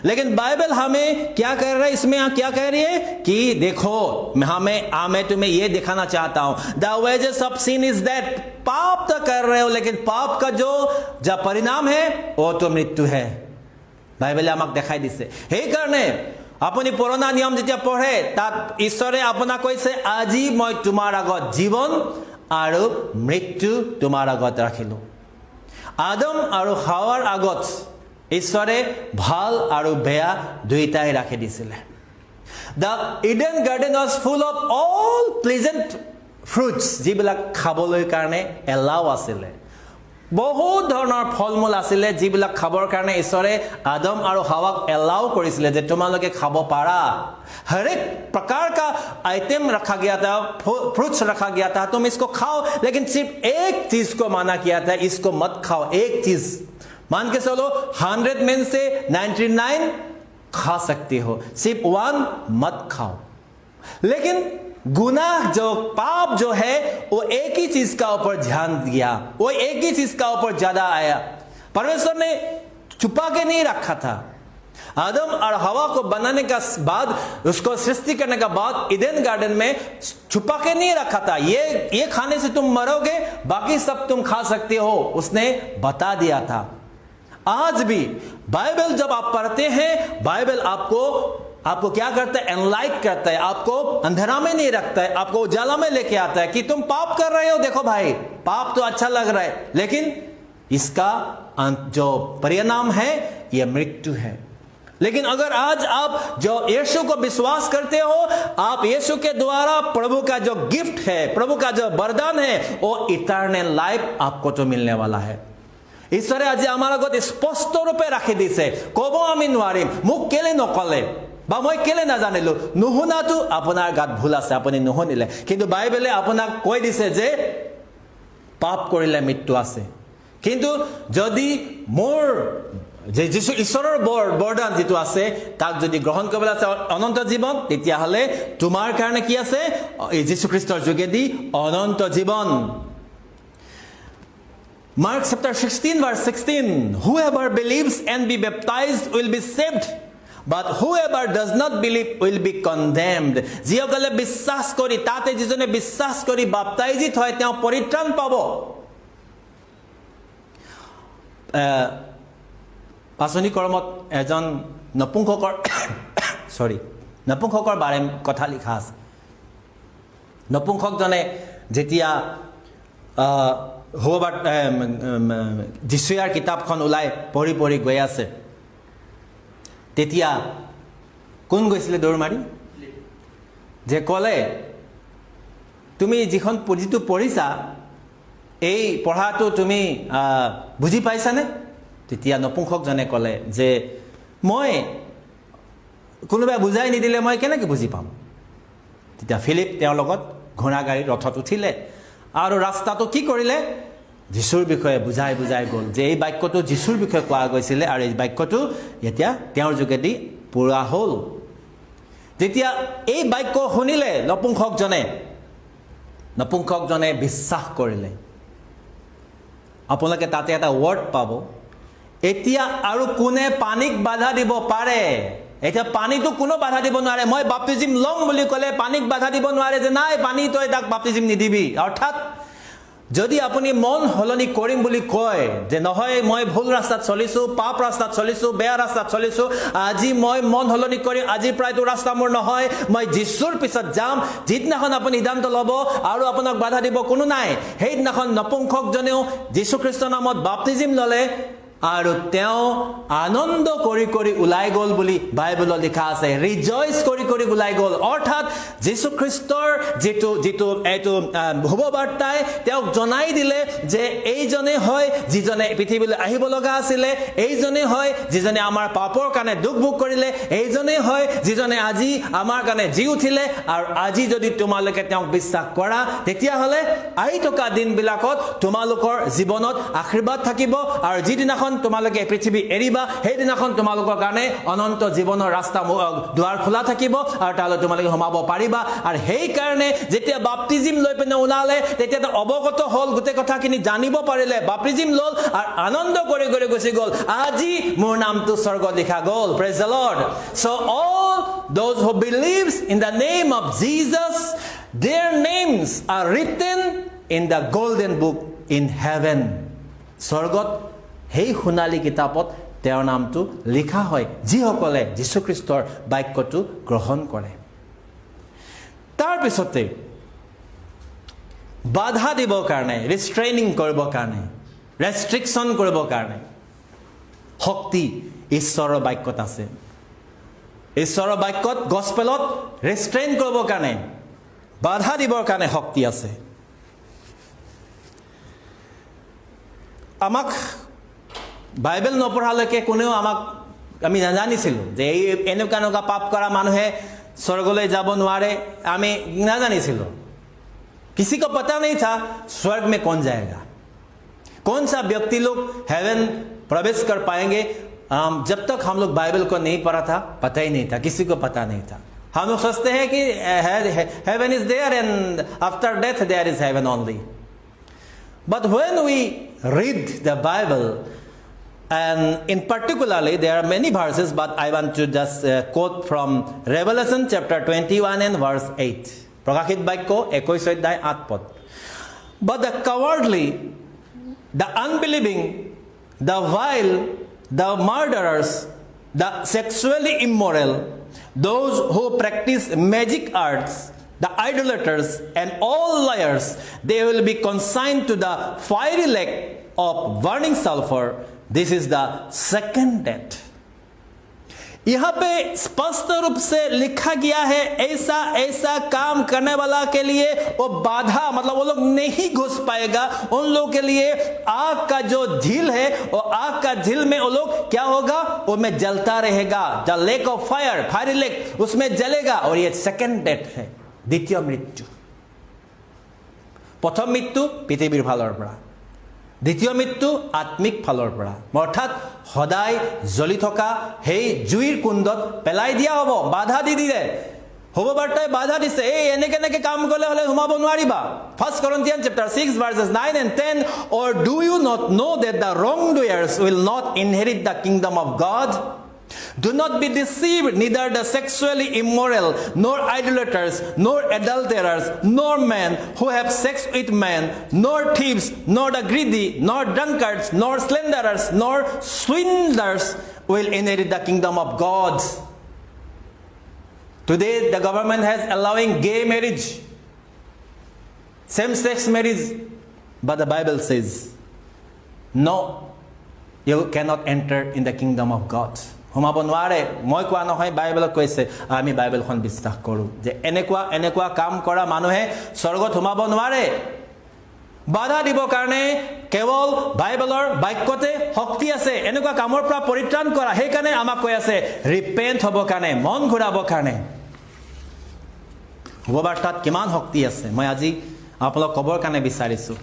लेकिन बाइबल हमें क्या कह रहा है? इसमें क्या कह रही है कि देखो, मैं तुम्हें ये दिखाना चाहता हूं, the wages of sin is that. पाप तो कर रहे हो, लेकिन पाप का जो परिणाम है वो तो मृत्यु है. बाइबले আমাক দেখাই দিছে. সেইকাৰণে আপুনি পুৰণা নিয়ম যেতিয়া পঢ়ে, তাত ঈশ্বৰে আপোনাক কৈছে, আজি মই তোমাৰ আগত জীৱন আৰু মৃত্যু তোমাৰ আগত ৰাখিলো. আদম আৰু হাৱাৰ আগত ঈশ্বৰে ভাল আৰু বেয়া দুইটাই ৰাখি দিছিলে. The Eden garden was full of all pleasant fruits, যিবিলাক খাবলৈ কাৰণে এলাও আছিলে. বহুত ধৰণৰ ফলমূল আছিলে যিবিলাক খাবৰ কাৰণে ঈশ্বৰে আদম আৰু হাৱাক এলাও কৰিছিলে যে তোমালোকে খাব পাৰা. हर एक प्रकार का आइटम रखा गया था, फ्रूट्स रखा गया था, तुम इसको खाओ, लेकिन सिर्फ एक चीज को माना किया था, इसको मत खाओ. एक चीज मान के चलो 100 में से 99 खा सकते हो, सिर्फ 1 मत खाओ। लेकिन गुनाह जो पाप जो है वो एक ही चीज का ऊपर ध्यान दिया, वो एक ही चीज का ऊपर ज्यादा आया। परमेश्वर ने छुपा के नहीं रखा था। आदम और हवा को बनाने का बाद, उसको सृष्टि करने का बाद ईडन गार्डन में छुपा के नहीं रखा था। ये खाने से तुम मरोगे, बाकी सब तुम खा सकते हो, उसने बता दिया था। आज भी बाइबल जब आप पढ़ते हैं, बाइबल आपको क्या करता है? एनलाइट करता है, आपको अंधेरा में नहीं रखता है, आपको उजाला में लेके आता है कि तुम पाप कर रहे हो, देखो भाई पाप तो अच्छा लग रहा है, लेकिन इसका जो परिणाम है यह मृत्यु है। लेकिन अगर आज आप जो यीशु को विश्वास करते हो, आप यीशु के द्वारा प्रभु का जो गिफ्ट है, प्रभु का जो वरदान है, वो इटर्नल लाइफ आपको तो मिलने वाला है। ईश्वरे आज आमार आगत स्पष्ट रूपे राखी दिसे, कब आमी नोवारिम, मुक केले नकले बा मैं केले नाजानिलो, नुहुनातो आपनार गात भूल आछे, आपुनि नुहुनिले, किन्तु बाइबले आपनाक কৈ दिছে जे पाप करिले मृत्यु आछे। किन्तु जदि मोर जे যিশু ঈশ্বৰৰ বৰদান যেটো আছে তাক যদি গ্ৰহণ কৰিবলৈ আছে অনন্ত জীৱন, তেতিয়াহলে তোমাৰ কাৰণে কি আছে? এই যীশু খ্ৰীষ্টৰ যোগেদি অনন্ত জীৱন। Mark chapter 16 verse 16, whoever believes and be baptized will be saved, but whoever does not believe will be condemned. যিসকলে বিশ্বাস কৰি, তাতে যিজনে বিশ্বাস কৰি বাপ্তাইজিত হয় তেওঁ পৰিত্ৰাণ পাব। পাচনি কৰ্মত এজন নপুংসকৰ বাৰে কথা লিখা আছে। নপুংসকজনে যেতিয়া যিশুয়াৰ কিতাপখন ওলাই পঢ়ি পঢ়ি গৈ আছে, তেতিয়া কোন গৈছিলে দৌৰ মাৰি? যে ক'লে তুমি যিটো পঢ়িছা এই পঢ়াটো তুমি বুজি পাইছানে? তেতিয়া নপুংসকজনে ক'লে যে মই কোনোবাই বুজাই নিদিলে মই কেনেকৈ বুজি পাম? তেতিয়া ফিলিপ তেওঁৰ লগত ঘোঁৰা গাড়ী ৰথত উঠিলে আৰু ৰাস্তাটো কি কৰিলে? যীশুৰ বিষয়ে বুজাই বুজাই গ'ল যে এই বাক্যটো যীশুৰ বিষয়ে কোৱা গৈছিলে আৰু এই বাক্যটো এতিয়া তেওঁৰ যোগেদি পুৰা হ'ল। যেতিয়া এই বাক্য শুনিলে নপুংসকজনে বিশ্বাস কৰিলে। আপোনালোকে তাতে এটা ৱৰ্ড পাব, এতিয়া আৰু কোনে পানীক বাধা দিব পাৰে? এতিয়া পানীটো কোনো বাধা দিব নোৱাৰে। মই বাপ্তিজিম লম বুলি ক'লে পানীক বাধা দিব নোৱাৰে যে নাই পানী তই তাক বাপ্তিজিম নিদিবি। অৰ্থাৎ যদি আপুনি মন হলনি কৰিম বুলি কয় যে নহয় মই ভুল ৰাস্তাত চলিছো, পাপ ৰাস্তাত চলিছো, বেয়া ৰাস্তাত চলিছো, আজি মই মন হলনি কৰিম, আজি প্ৰায়তো ৰাস্তা মোৰ নহয়, মই যীশুৰ পিছত যাম, যিদিনাখন আপুনি সিদ্ধান্ত ল'ব আৰু আপোনাক বাধা দিব কোনো নাই, সেইদিনাখন নপুংসকজনেও যীশু খ্ৰীষ্টৰ নামত বাপ্তিজিম ল'লে আৰু তেওঁ আনন্দ কৰি কৰি ওলাই গ'ল বুলি বাইবেলত লিখা আছে। ৰিজয়স কৰি কৰি ওলাই গ'ল। অৰ্থাৎ যীশু খ্ৰীষ্টৰ যিটো এইটো শুভবাৰ্তাই তেওঁক জনাই দিলে যে এইজনে হয় যিজনে পৃথিৱীলৈ আহিব লগা আছিলে, এইজনে হয় যিজনে আমাৰ পাপৰ কাৰণে দুখ ভোগ কৰিলে, এইজনে হয় যিজনে আজি আমাৰ কাৰণে জি উঠিলে। আৰু আজি যদি তোমালোকে তেওঁক বিশ্বাস কৰা, তেতিয়াহ'লে আহি থকা দিনবিলাকত তোমালোকৰ জীৱনত আশীৰ্বাদ থাকিব আৰু যিদিনাখন তোমালোকে পৃথিৱী এৰিবা সেইদিনাখন তোমালোকৰ কাৰণে অনন্ত জীৱনৰ ৰাস্তা দুৱাৰ খোলা থাকিব আৰু তালৈ তোমালোকে সোমাব পাৰিবা। আৰু সেইকাৰণে যেতিয়া বাপ্তিজিম লৈ পিনে ওলালে তেতিয়া অৱগত হ'ল, গোটেই কথাখিনি জানিব পাৰিলে, বাপ্তিজিম ল'ল আৰু আনন্দ কৰি কৰি গুচি গ'ল। আজি মোৰ নামটো স্বৰ্গত লিখা গ'ল। Praise the lord. So all those who believes in the name of Jesus, their names are written in the golden book in heaven. স্বৰ্গত সেই সোণালী কিতাপত তেওঁৰ নামটো লিখা হয় যিসকলে যীশুখ্ৰীষ্টৰ বাক্যটো গ্ৰহণ কৰে। তাৰপিছতে বাধা দিবৰ কাৰণে, ৰেষ্ট্ৰেইনিং কৰিবৰ কাৰণে, ৰেষ্ট্ৰিকশ্যন কৰিবৰ কাৰণে শক্তি ঈশ্বৰৰ বাক্যত আছে। ঈশ্বৰৰ বাক্যত গস্পেলত ৰেষ্ট্ৰেইন কৰিবৰ কাৰণে, বাধা দিবৰ কাৰণে শক্তি আছে। আমাক বাইবেল নপঢ়ালৈকে কোনেও আমি নাজানিছিলোঁ যে এই এনেকুৱা পাপ কৰা মানুহে স্বৰ্গলৈ যাব নোৱাৰে, আমি নাজানিছিলোঁ। किसी को पता नहीं था स्वर्ग में कौन जाएगा, कौन सा व्यक्ति लोग हेवन प्रवेश कर पाएंगे। जब तक हम लोग बाइबल को नहीं पढ़ा था, पता ही नहीं था, किसी को पता नहीं था। हम लोग सोचते हैं कि heaven is there and after death there is heaven only. But when we read the Bible, and in particularly there are many verses, but I want to just quote from Revelation chapter 21 and verse 8. Prakashit Baikyo 21 অধ্যায় 8 পদ। But the cowardly, the unbelieving, the vile, the murderers, the sexually immoral, those who practice magic arts, the idolaters, and all liars, they will be consigned to the fiery lake of burning sulfur. This is the second death. यहाँ पे स्पष्ट रूप से लिखा गया है, ऐसा ऐसा काम करने वाला के लिए वो बाधा, मतलब वो लोग नहीं घुस पाएगा। उन लोगों के लिए आग का जो झील है, वो आग का झील में वो लोग क्या होगा, वो में जलता रहेगा। The lake of fire, fiery lake, उसमें जलेगा। और ये सेकेंड डेथ है, द्वितीय मृत्यु। प्रथम मृत्यु पृथ्वीर फाলৰ পৰা, দ্বিতীয় মৃত্যু আত্মিক ফালৰ পৰা, অৰ্থাৎ সদায় জ্বলি থকা সেই জুইৰ কুণ্ডত পেলাই দিয়া হ'ব। বাধা দি দিলে, হ'ব বাৰ্তাই বাধা দিছে, এই এনেকে কাম কৰিলে হ'লে সোমাব নোৱাৰিবা। 1 Corinthians chapter 6 verses 9 and 10, or do you not know that the wrongdoers will not inherit the kingdom of God? Do not be deceived, neither the sexually immoral, nor idolaters, nor adulterers, nor men who have sex with men, nor thieves, nor the greedy, nor drunkards, nor slanderers, nor swindlers will inherit the kingdom of God. Today the government has allowing gay marriage, same-sex marriage, but the Bible says, no, you cannot enter in the kingdom of God. সোমাব নোৱাৰে। মই কোৱা নহয়, বাইবেলত কৈছে। আমি বাইবেলখন বিশ্বাস কৰোঁ যে এনেকুৱা কাম কৰা মানুহে স্বৰ্গত সোমাব নোৱাৰে। বাধা দিবৰ কাৰণে কেৱল বাইবেলৰ বাক্যতে শক্তি আছে। এনেকুৱা কামৰ পৰা পৰিত্ৰাণ কৰা, সেইকাৰণে আমাক কৈ আছে ৰিপেণ্ট হ'বৰ কাৰণে, মন ঘূৰাবৰ কাৰণে। শুভবাৰ্তাত কিমান শক্তি আছে মই আজি আপোনালোকক ক'বৰ কাৰণে বিচাৰিছোঁ।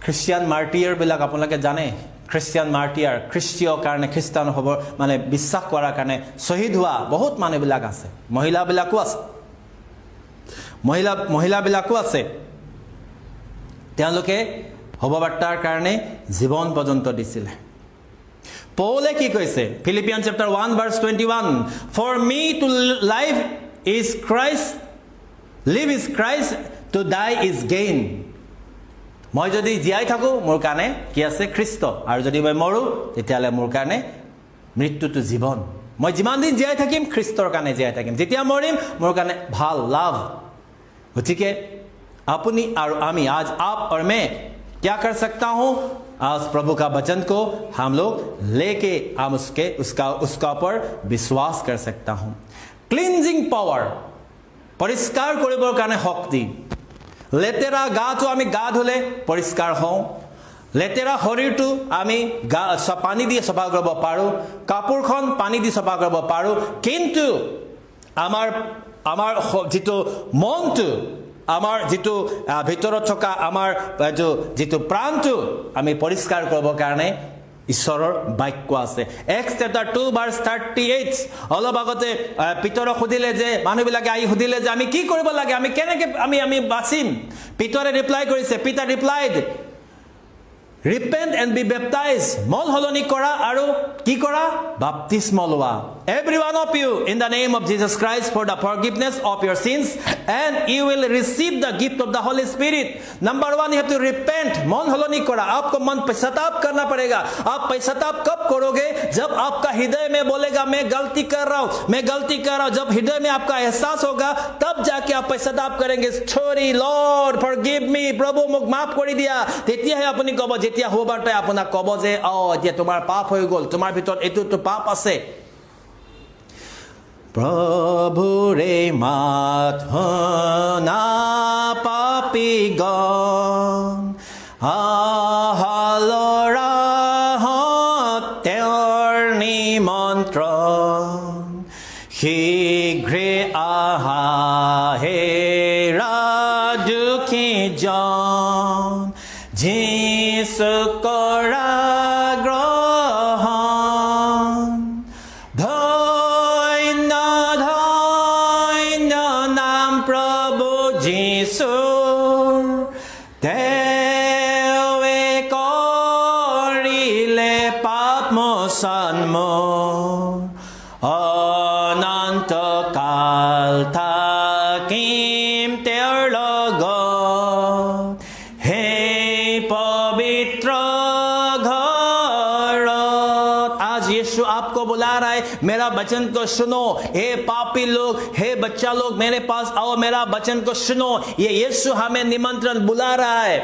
খ্ৰীষ্টিয়ান মাৰ্টিয়াৰবিলাক আপোনালোকে জানে, খ্ৰীষ্টিয়ান মাৰ্টিয়াৰ, খ্ৰীষ্টীয় কাৰণে, খ্ৰীষ্টান হ'বৰ মানে বিশ্বাস কৰাৰ কাৰণে শ্বহীদ হোৱা বহুত মানুহবিলাক আছে। মহিলাবিলাকো আছে, মহিলাবিলাকো আছে। তেওঁলোকে শুভবাৰ্তাৰ কাৰণে জীৱন পৰ্যন্ত দিছিলে। পৌলে কি কৈছে? ফিলিপিয়ান chapter 1 verse 21, for me to live is Christ, live is Christ, to die is gain. মই যদি জীয়াই থাকোঁ মোৰ কাৰণে কি আছে? খ্ৰীষ্ট। আৰু যদি মই মৰোঁ তেতিয়াহ'লে মোৰ কাৰণে মৃত্যুটো জীৱন। মই যিমান দিন জীয়াই থাকিম খ্ৰীষ্টৰ কাৰণে জীয়াই থাকিম, যেতিয়া মৰিম মোৰ কাৰণে ভাল লাভ। গতিকে আপুনি আৰু আমি आज आप और मैं क्या कर सकता हूँ? आज प्रभु का वचन को हम लोग लेके हम उसका ऊपर विश्वास कर सकता हूँ। क्लिनजिंग पावर, পৰিষ্কাৰ কৰিবৰ কাৰণে শক্তি। লেতেৰা গাটো আমি গা ধুলে পৰিষ্কাৰ হওঁ, লেতেৰা শৰীৰটো আমি পানী দি চফা কৰিব পাৰোঁ, কাপোৰখন পানী দি চফা কৰিব পাৰোঁ, কিন্তু আমাৰ যিটো মনটো, আমাৰ যিটো ভিতৰত থকা আমাৰ যিটো প্ৰাণটো আমি পৰিষ্কাৰ কৰিবৰ কাৰণে ঈশ্বৰৰ বাক্য আছে। Acts chapter 2 verse 38, অলপ আগতে পিতৰক সুধিলে যে, মানুহবিলাকে আহি সুধিলে যে আমি কি কৰিব লাগে, আমি কেনেকৈ আমি বাচিম? পিতৰে ৰিপ্লাই কৰিছে, Peter replied, repent and be baptized, মন সলনি কৰা আৰু কি কৰা? বাপ্তিস্ম লোৱা। Every one of you in the name of Jesus Christ for the forgiveness of your sins, and you will receive the gift of the Holy Spirit. Number 1, you have to repent, मन सलनी करा। आपको मन पश्चाताप करना पड़ेगा। आप पश्चाताप कब करोगे? जब आपका हृदय में बोलेगा मैं गलती कर रहा हूँ, मैं गलती कर रहा हूँ। जब हृदय में आपका एहसास होगा तब जाके आप पश्चाताप करेंगे। सॉरी लॉर्ड, फॉरगिव मी, प्रभु মোক माफ কৰি দিয়া। তেতিয়াহে আপুনি ক'ব, যেতিয়া হ'বাৰটাই আপোনাক ক'ব যে এতিয়া তোমাৰ পাপ হৈ গ'ল, তোমাৰ ভিতৰত এইটো পাপ আছে। প্ৰভুৰে মাত শুনা পাপীগণ, আহালৰা তেওঁৰ নিমন্ত্ৰণ, শীঘ্ৰে আহা হেৰা দুখীজন, যীচু কৰা যিশুৰ তেৱে কৰিলে পাপ মোচন মোৰ অনন্ত কাল থাকিম তেওঁৰ লগত সেই পবিত্ৰ घरत आज यीशु आपको बुला रहा है मेरा वचन को सुनो हे पापी लोग हे बच्चा लोग मेरे पास आओ मेरा वचन को सुनो ये यीशु हमें निमंत्रण बुला रहा है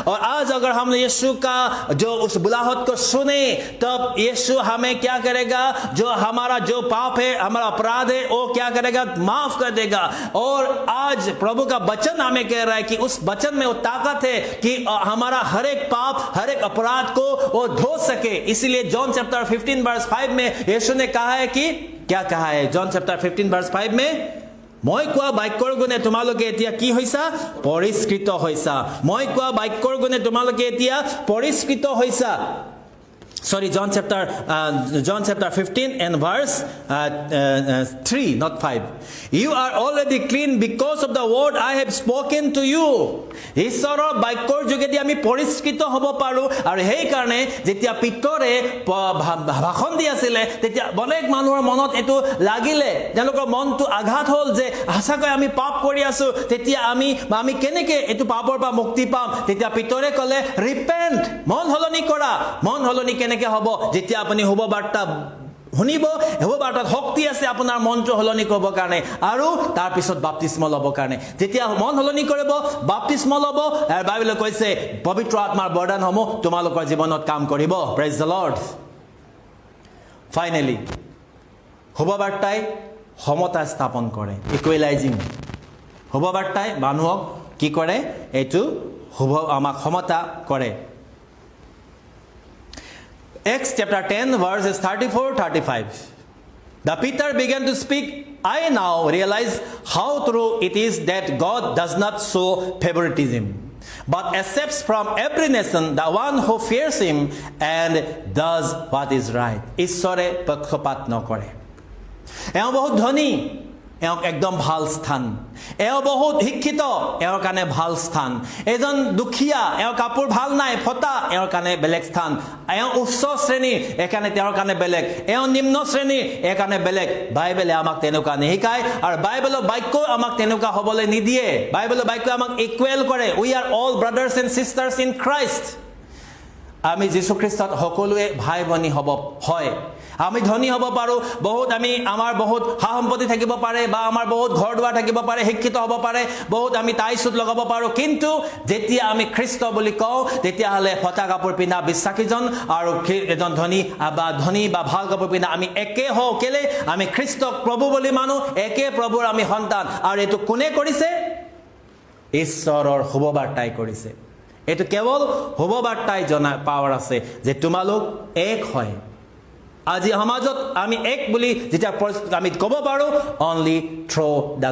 और आज अगर हम यीशु का जो उस बुलाहट को सुने तब यीशु हमें क्या करेगा जो हमारा जो पाप है हमारा अपराध है वो क्या करेगा माफ कर देगा और आज प्रभु का वचन हमें कह रहा है कि उस वचन में वो ताकत है कि हमारा हर एक पाप हर एक अपराध को वो धो सके इसलिए जॉन चैप्टर 15 वर्स 5 में यीशु ने कहा है कि क्या कहा है जॉन चैप्टर 15 वर्स 5 में মই কোৱা বাক্যৰ গুণে তোমালোকে এতিয়া কি হৈছা পৰিষ্কৃত হৈছা মই কোৱা বাক্যৰ গুণে তোমালোকে এতিয়া পৰিষ্কৃত হৈছা Sorry, John chapter 15 and verse 3, not 5. You are already clean because of the word I have spoken to you. ঈশ্বৰৰ বাক্যৰ যোগেদি আমি পৰিষ্কৃত হ'ব পাৰো আৰু সেই কাৰণে যেতিয়া পিতৰে ভাষণ দি আছিলে তেতিয়া অনেক মানুহৰ মনত এটো লাগিলে তেওঁলোকৰ মনটো আঘাত হ'ল যে আছাকৈ আমি পাপ কৰি আছো তেতিয়া আমি কেনেকৈ এটো পাপৰ পৰা মুক্তি পাম তেতিয়া পিতৰে ক'লে ৰিপেন্ট মন হলনি কৰা মন হলনি কেনেকৈ হ'ব যেতিয়া আপুনি হ'ব বাৰ্তা শুনিব হ'ব বাৰ্তাত শক্তি আছে আপোনাৰ মনটো হলনি কৰিব কাৰণে আৰু তাৰ পিছত বাপ্তিস্ম ল'ব কাৰণে যেতিয়া মন হলনি কৰিব বাপ্তিস্ম ল'ব আৰু বাইবেলে কৈছে পবিত্ৰ আত্মাৰ বৰদানসমূহ তোমালোকৰ জীৱনত কাম কৰিব প্ৰেজ দ্য লৰ্ড ফাইনালি হ'ব বাৰ্তাই সমতা স্থাপন কৰে ইকুৱেলাইজিং হ'ব বাৰ্তাই মানুহক কি কৰে এটো হ'ব আমাক সমতা কৰে Acts chapter 10 verses 34-35. The Peter began to speak. I now realize how true it is that God does not show favoritism, but accepts from every nation the one who fears him and does what is right. ঈশ্বৰে পক্ষপাত নকৰে এওঁ বহুত ধনী এওক একদম ভাল স্থান এও বহুত শিক্ষিত এৰ কাৰণে ভাল স্থান এজন দুখিয়া এৰ কাপোৰ ভাল নাই ফটা এৰ কাৰণে বেলেগ স্থান এও উচ্চ শ্ৰেণী একাৰণে তেওঁৰ কাৰণে বেলেগ এও নিম্ন শ্ৰেণী একাৰণে বেলেগ বাইবেলে আমাক তেনেকুৱা নিশিকায় আৰু বাইবেলৰ বাক্য আমাক তেনেকুৱা হ'বলৈ নিদিয়ে বাইবেলৰ বাক্য আমাক ইকুৱেল কৰে we are all brothers and sisters in Christ আমি যীশু খ্ৰীষ্টত সকলোৱে ভাই ভনী হ'ব হয় আমি ধনী হ'ব পাৰো বহুত আমি আমাৰ বহুত সা সম্পত্তি থাকিব পাৰে বা আমাৰ বহুত ঘৰ দুৱাৰ থাকিব পাৰে শিক্ষিত হ'ব পাৰে বহুত আমি টাইসুত লগাব পাৰো কিন্তু যেতিয়া আমি খ্ৰীষ্ট বুলি কওঁ তেতিয়া হলে ফটা কাপোৰ পিন্ধা বিশ্বাসীজন আৰু এজন ধনী বা ভাল কাপোৰ পিন্ধা আমি একে হওঁ কেলে আমি খ্ৰীষ্টক প্ৰভু বুলি মানো একে প্ৰভুৰ আমি সন্তান আৰু এটো কোনে কৰিছে ঈশ্বৰৰ শুভবাৰ্তাই কৰিছে এটো কেৱল শুভবাৰ্তাই জনা পাৱাৰ আছে যে তোমালোক এক হয় আজি সমাজত আমি এক বুলি যেতিয়া আমি ক'ব পাৰো only through the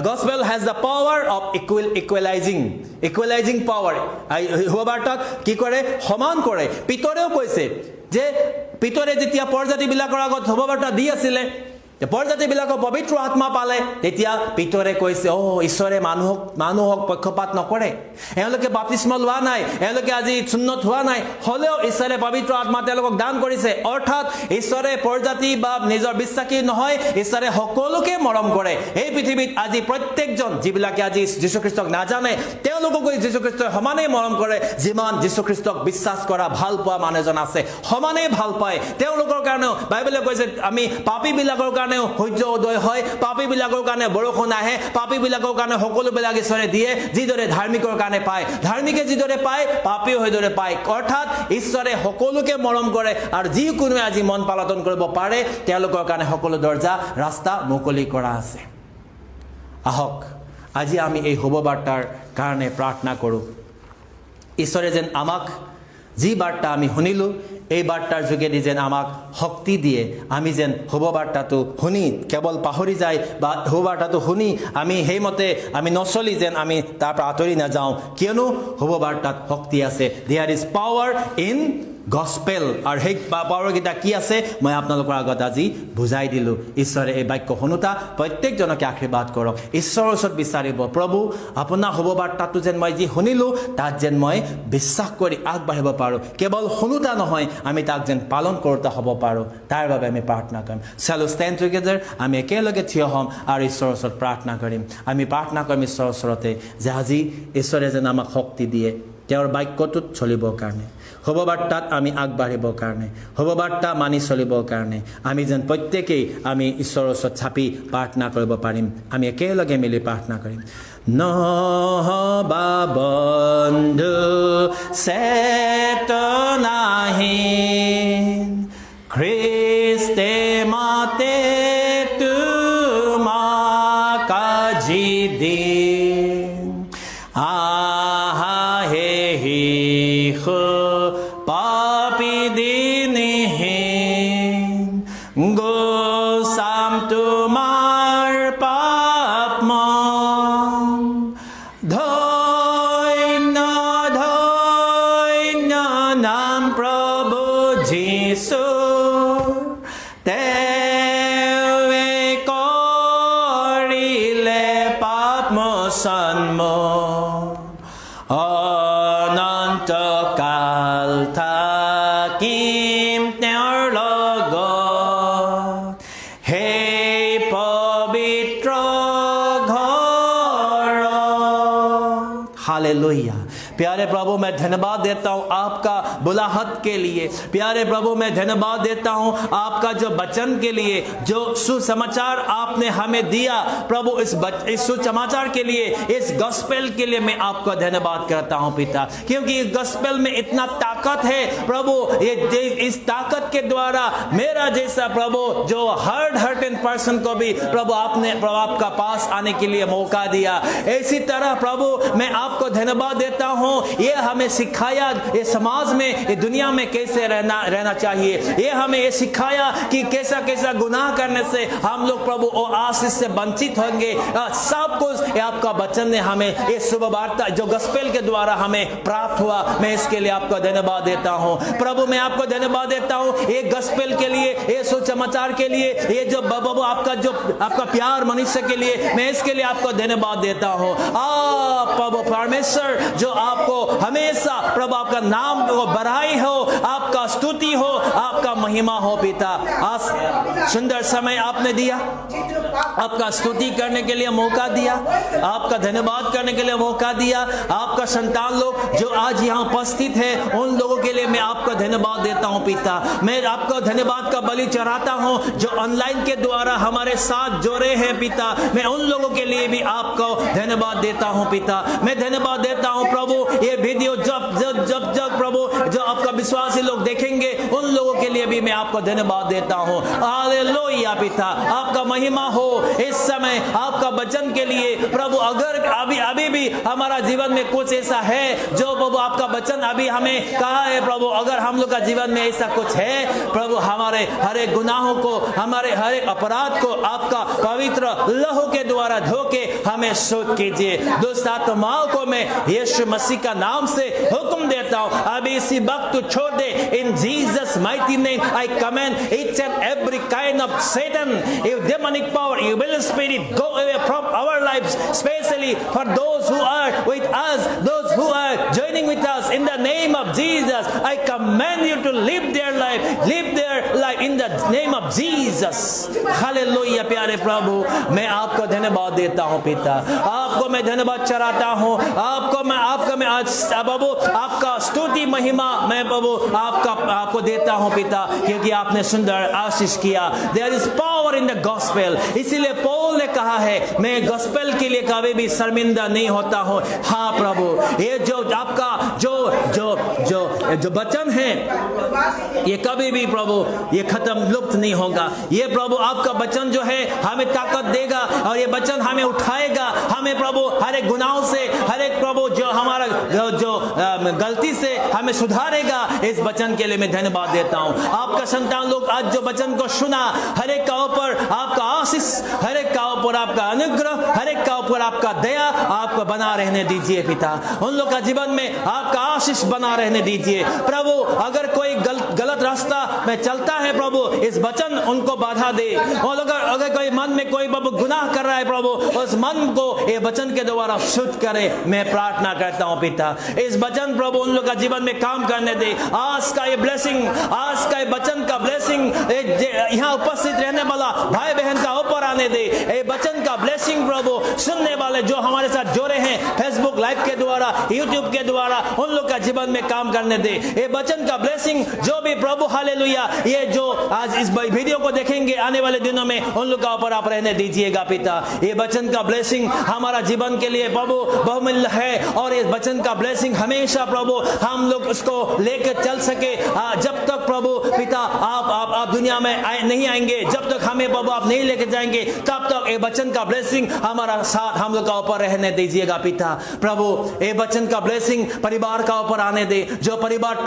gospel has the power of equalizing power শুভবাৰ্তাক কি কৰে সমান কৰে পিতৰেও কৈছে যে পিতৰে যেতিয়া পৰজাতি বিলাকৰ আগত শুভবাৰ্তা দি আছিল পৰজাতি বিলাকৰ পবিত্ৰ আত্মা পালে তেতিয়া পিতৰে কৈছে ও ঈশ্বৰে মানুহক পক্ষপাত নকৰে এওঁলোকে বাপ্তিস্ম লোৱা নাই এওঁলোকে আজি সুন্নত হোৱা নাই হলেও ঈশ্বৰে পবিত্ৰ আত্মা তেওঁলোকক দান কৰিছে অৰ্থাৎ ঈশ্বৰে পৰজাতি বা নিজৰ বিশ্বাসী নহয় ঈশ্বৰে সকলোকে মৰম কৰে এই পৃথিৱীত আজি প্ৰত্যেকজন যিবিলাকে আজি যীশু খ্ৰীষ্টক নাজানে তেওঁলোকক যীশু খ্ৰীষ্টই সমানে মৰম কৰে যিমান যীশু খ্ৰীষ্টক বিশ্বাস কৰা ভাল পোৱা মানুহজন আছে সমানে ভাল পায় তেওঁলোকৰ কাৰণে বাইবেলে কৈছে আমি পাপী বিলাকৰ কাৰণে সূৰ্য উদয় হয় পাপী বিলাকৰ কাৰণে বৰষুণ আহে পাপী বিলাকৰ কাৰণে সকলো বিলাক ঈশ্বৰে দিয়ে যিদৰে ধাৰ্মিকৰ কাৰণে পায় ধাৰ্মিকে যিদৰে পায় পাপীও সেইদৰে পায় অৰ্থাৎ ঈশ্বৰে সকলোকে মৰম কৰে আৰু যিকোনোৱে আজি মন পালন কৰিব পাৰে তেওঁলোকৰ কাৰণে সকলো দৰ্জা ৰাস্তা মুকলি কৰা আছে আহক আজি আমি এই শুভবাৰ্তাৰ কাৰণে প্ৰাৰ্থনা কৰোঁ ঈশ্বৰে যেন আমাক যি বাৰ্তা আমি শুনিলো এই বাৰ্তাৰ যোগেদি যেন আমাক শক্তি দিয়ে আমি যেন শুভবাৰ্তাটো শুনি কেৱল পাহৰি যায় বা শুভবাৰ্তাটো শুনি আমি সেইমতে আমি নচলি যেন আমি তাৰ পৰা আঁতৰি নাযাওঁ কিয়নো শুভবাৰ্তাত শক্তি আছে there is power in gospel আৰু সেই পাৱাৰকেইটা কি আছে মই আপোনালোকৰ আগত আজি বুজাই দিলোঁ। ঈশ্বৰে এই বাক্য শুনোতা প্ৰত্যেকজনকে আশীৰ্বাদ কৰক। ঈশ্বৰৰ ওচৰত বিচাৰিব, প্ৰভু আপোনাৰ শুভ বাৰ্তাটো যেন মই যি শুনিলোঁ তাত যেন মই বিশ্বাস কৰি আগবাঢ়িব পাৰোঁ। কেৱল শুনোতা নহয়, আমি তাক যেন পালন কৰোঁতা হ'ব পাৰোঁ। তাৰ বাবে আমি প্ৰাৰ্থনা কৰিম। Shall we stand together? আমি একেলগে থিয় হ'ম আৰু ঈশ্বৰৰ ওচৰত প্ৰাৰ্থনা কৰিম। আমি প্ৰাৰ্থনা কৰিম ঈশ্বৰৰ ওচৰতে যে আজি ঈশ্বৰে যেন আমাক শক্তি দিয়ে তেওঁৰ বাক্যটোত চলিবৰ কাৰণে, শুভ বাৰ্তাত আমি আগবাঢ়িবৰ কাৰণে, শুভ বাৰ্তা মানি চলিবৰ কাৰণে আমি যেন প্ৰত্যেকেই আমি ঈশ্বৰৰ ওচৰত চাপি প্ৰাৰ্থনা কৰিব পাৰিম। আমি একেলগে মিলি প্ৰাৰ্থনা কৰিম। নহবা বন্ধু চেতনাহীন খ্ৰীষ্টে মাতে তোমাক আজি দিন, আহে শিশু পাপী দিনহীন, গোচাম তোমাৰ পাপ মন, ধন্য ধন্য নাম প্ৰভু যীশু, তেৱে কৰিলে পাপ মোচন মোৰ, অনন্ত কাল থাকিম তেওঁৰ লগত, সেই পবিত্ৰ ঘৰত। हालेलुया। प्यारे प्रभु मैं धन्यवाद देता हूँ आपका बुलाहट के लिए। प्यारे प्रभु मैं धन्यवाद देता हूँ आपका जो वचन के लिए, जो सुसमाचार आपने हमें दिया प्रभु, इस सुसमाचार के लिए, इस गॉस्पेल के लिए मैं आपका धन्यवाद करता हूँ पिता, क्योंकि इस गॉस्पेल में इतना ताकत है प्रभु। ये इस ताकत के द्वारा मेरा जैसा प्रभु जो हर्ट पर्सन को भी प्रभु आपने आपका पास आने के लिए मौका दिया। इसी तरह प्रभु मैं आपको धन्यवाद देता हूँ, ये हमें सिखाया ये समाज में, ये दुनिया में कैसे रहना चाहिए। ये हमें ये सिखाया कि कैसा कैसा गुनाह करने से हम लोग प्रभु और आशीष से वंचित होंगे। सब कुछ ये आपका वचन ने हमें, ये शुभ वार्ता जो गॉस्पेल के द्वारा हमें प्राप्त हुआ, मैं इसके लिए आपको धन्यवाद देता हूँ प्रभु। मैं आपको धन्यवाद देता हूँ ये गॉस्पेल के लिए, ये सुसमाचार के लिए, ये जो प्रभु आपका प्यार मनुष्य के लिए, मैं इसके लिए आपको धन्यवाद देता हूँ। आप प्रभु परमेश्वर जो आपको हमेशा प्रभु आपका नाम को बढ़ाई हो, आपका स्तुति हो, आपका महिमा हो पिता। आज सुंदर समय आपने दिया, आपका स्तुति करने के लिए मौका दिया, आपका धन्यवाद करने के लिए मौका दिया। आपका संतान लोग जो आज यहाँ उपस्थित है उन लोगों के लिए मैं आपका धन्यवाद देता हूँ पिता। मैं आपको धन्यवाद का बलि चढ़ाता हूँ जो ऑनलाइन के द्वारा हमारे साथ जुड़े हैं पिता। मैं उन लोगों के लिए भी आपको धन्यवाद देता हूँ पिता। मैं धन्यवाद देता हूँ प्रभु, ये वीडियो जब प्रभु जो आपका विश्वासी लोग देखेंगे उन लोगों के लिए भी मैं आपको धन्यवाद देता हूँ। हालेलुया पिता, आपका महिमा हो इस समय आपका वचन के लिए प्रभु। अगर अभी भी हमारा जीवन में कुछ ऐसा है जो प्रभु आपका वचन अभी हमें कहा है प्रभु, अगर हम लोग का जीवन में ऐसा कुछ है प्रभु, हमारे हर एक गुनाहों को, हमारे हर एक अपराध को आपका पवित्र लहू के द्वारा धो के हमें शुद्ध कीजिए। दुष्ट आत्माओं को मैं यीशु मसीह का नाम से हुक्म देता हूँ, अभी इसी वक्त छोड़ दे। In Jesus mighty name I command each and every kind of Satan, you demonic power, evil spirit, go away from our lives, especially for those who are with us, those who are joining with us. In the name of Jesus, I command you to live their life in the name of Jesus. Hallelujah प्यारे प्रभु, मैं आपको धन्यवाद देता हूँ पिता। आपको मैं धन्यवाद चढ़ाता हूँ, आपको मैं आज प्रभु आपका स्तुति महिमा मैं प्रभु आपको देता हूँ पिता, क्योंकि आपने सुंदर आशीष किया। There is power in the gospel, इसीलिए पौल ने कहा है मैं गॉस्पेल के लिए कभी भी शर्मिंदा नहीं होता हूँ। हाँ प्रभु, ये जो आपका जो वचन है ये कभी भी प्रभु ये खत्म लुप्त नहीं होगा। ये प्रभु आपका वचन जो है हमें ताकत देगा और ये वचन हमें उठाएगा, हमें प्रभु हर एक गुनाहों से, हर एक प्रभु जो हमारा जो गलती से हमें सुधारेगा। इस वचन के लिए मैं धन्यवाद देता हूँ। आपका संतान लोग आज जो वचन को सुना, हर एक का ऊपर आपका आशीष, हर एक का ऊपर आप आपका अनुग्रह, हर एक का ऊपर आपका दया आपको बना रहने दीजिए पिता। उन लोग का जीवन में आपका आशीष बना रहने दीजिए प्रभु। अगर कोई गलत रास्ता में चलता है प्रभु, इस वचन उनको बाधा दे। और अगर कोई मन में कोई प्रभु गुनाह कर रहा है प्रभु, उस मन को ये वचन के द्वारा शुद्ध करे, मैं प्रार्थना करता हूं पिता। इस वचन प्रभु उन लोग का जीवन में काम करने दे। आज का ये ब्लेसिंग, आज का ये वचन का ब्लेसिंग यहाँ उपस्थित रहने वाला भाई बहन का ऊपर आने दे। ये वचन का ब्लेसिंग प्रभु सुनने वाले जो हमारे साथ जुड़े हैं फेसबुक लाइव के द्वारा, यूट्यूब के द्वारा, उन लोग का जीवन में काम करने दे। ये वचन का ब्लेसिंग जो भी प्रभु हालेलुया ये जो आज इस वीडियो को देखेंगे आने वाले दिनों में, उन लोग का ऊपर आप रहने दीजिएगा पिता। ये वचन का ब्लेसिंग हमारा जीवन के लिए प्रभु बहुमूल्य है और इस वचन का ब्लेसिंग हमेशा प्रभु हम लोग उसको लेकर चल सके। जब तक प्रभु पिता आप दुनिया में नहीं आएंगे, जब तक हमें प्रभु आप नहीं लेके जाएंगे, तब तक ये वचन का ब्लेसिंग हमारा साथ हम लोग का ऊपर रहने दीजिएगा पिता। प्रभु ये वचन का ब्लेसिंग परिवार का ऊपर आने दे। जो परिवार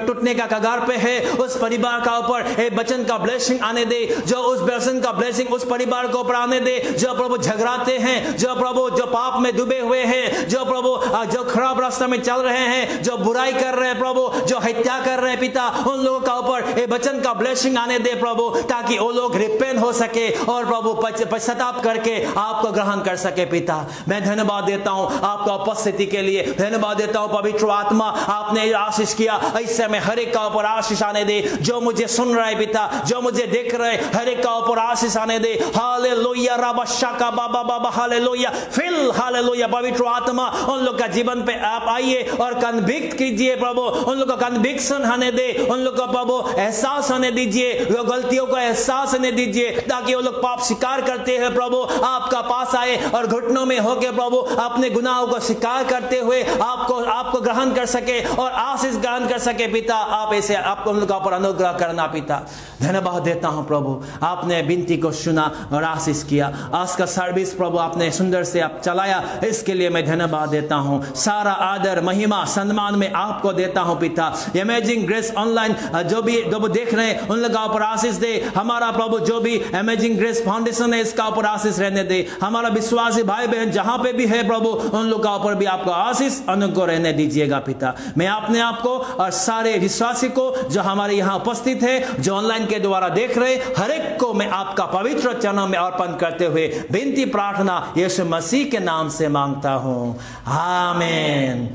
टूटने का कगार पे है, उस परिवार का ऊपर ये वचन का ब्लेसिंग आने दे। जो उस वचन का ब्लेसिंग उस परिवार को ऊपर आने दे जो प्रभु झगड़ाते हैं, जो प्रभु जो पाप में डूबे हुए हैं, जो प्रभु जो खराब रास्ते में चल रहे हैं, जो बुराई कर रहे हैं प्रभु, जो हत्या कर रहे हैं पिता, उन लोगों का ऊपर ये वचन का ब्लेसिंग आने दे प्रभु, ताकि वो लोग रिपेंट हो सके और प्रभु पश्चाताप करके आपको ग्रहण कर सके पिता। मैं धन्यवाद देता हूं आपका उपस्थिति के लिए, धन्यवाद देता हूं पवित्र आत्मा आपने आशीष किया। ऐसे में हर एक का ऊपर आशीष आने दे। जो मुझे सुन रहा है पिता, जो मुझे देख रहे हैं, हर एक का ऊपर आशीष आने दे। हालेलुया रबा शाका बाबा बाबा हालेलुया फिल हालेलुया। पवित्र आत्मा उन लोग का जीवन पे आप आइए और कन्विक्ट कीजिए प्रभु, उन लोग का कन्विक्शन आने दे, उन लोग का प्रभु एहसास होने दीजिए, वो गलतियों का एहसास होने दीजिए, ताकि वो लोग पाप स्वीकार करते हैं प्रभु आपका पास आए और घुटनों में होकर प्रभु अपने गुनाहों को स्वीकार करते हुए आपको ग्रहण कर सके और आशीष ग्रहण कर सके पिता। आप ऐसे आपको उन लोग का ऊपर अनुग्रह करना पिता। धन्यवाद देता हूं प्रभु, आपने विनती को सुना और आशीष किया। आज का सर्विस प्रभु आपने सुंदर से आप चलाया, इसके लिए मैं धन्यवाद देता हूं। सारा आदर महिमा सम्मान में आपको देता हूं पिता। अमेजिंग ग्रेस ऑनलाइन जो भी देख रहे हैं उन लोग का ऊपर आशीष दे। हमारा प्रभु जो भी अमेजिंग ग्रेस फाउंडेशन है इसका ऊपर आशीष रहने दे। हमारा विश्वासी भाई बहन जहां पे भी है प्रभु उन लोग का ऊपर भी आपका आशीष अनुग्रह रहने दीजिएगा पिता। मैं अपने आप को और सारे विश्वासी को जो हमारे यहाँ उपस्थित है, जो ऑनलाइन के द्वारा देख रहे, हर एक को मैं आपका पवित्र चरणों में अर्पण करते हुए विनती प्रार्थना यीशु मसीह के नाम से मांगता हूं, आमीन।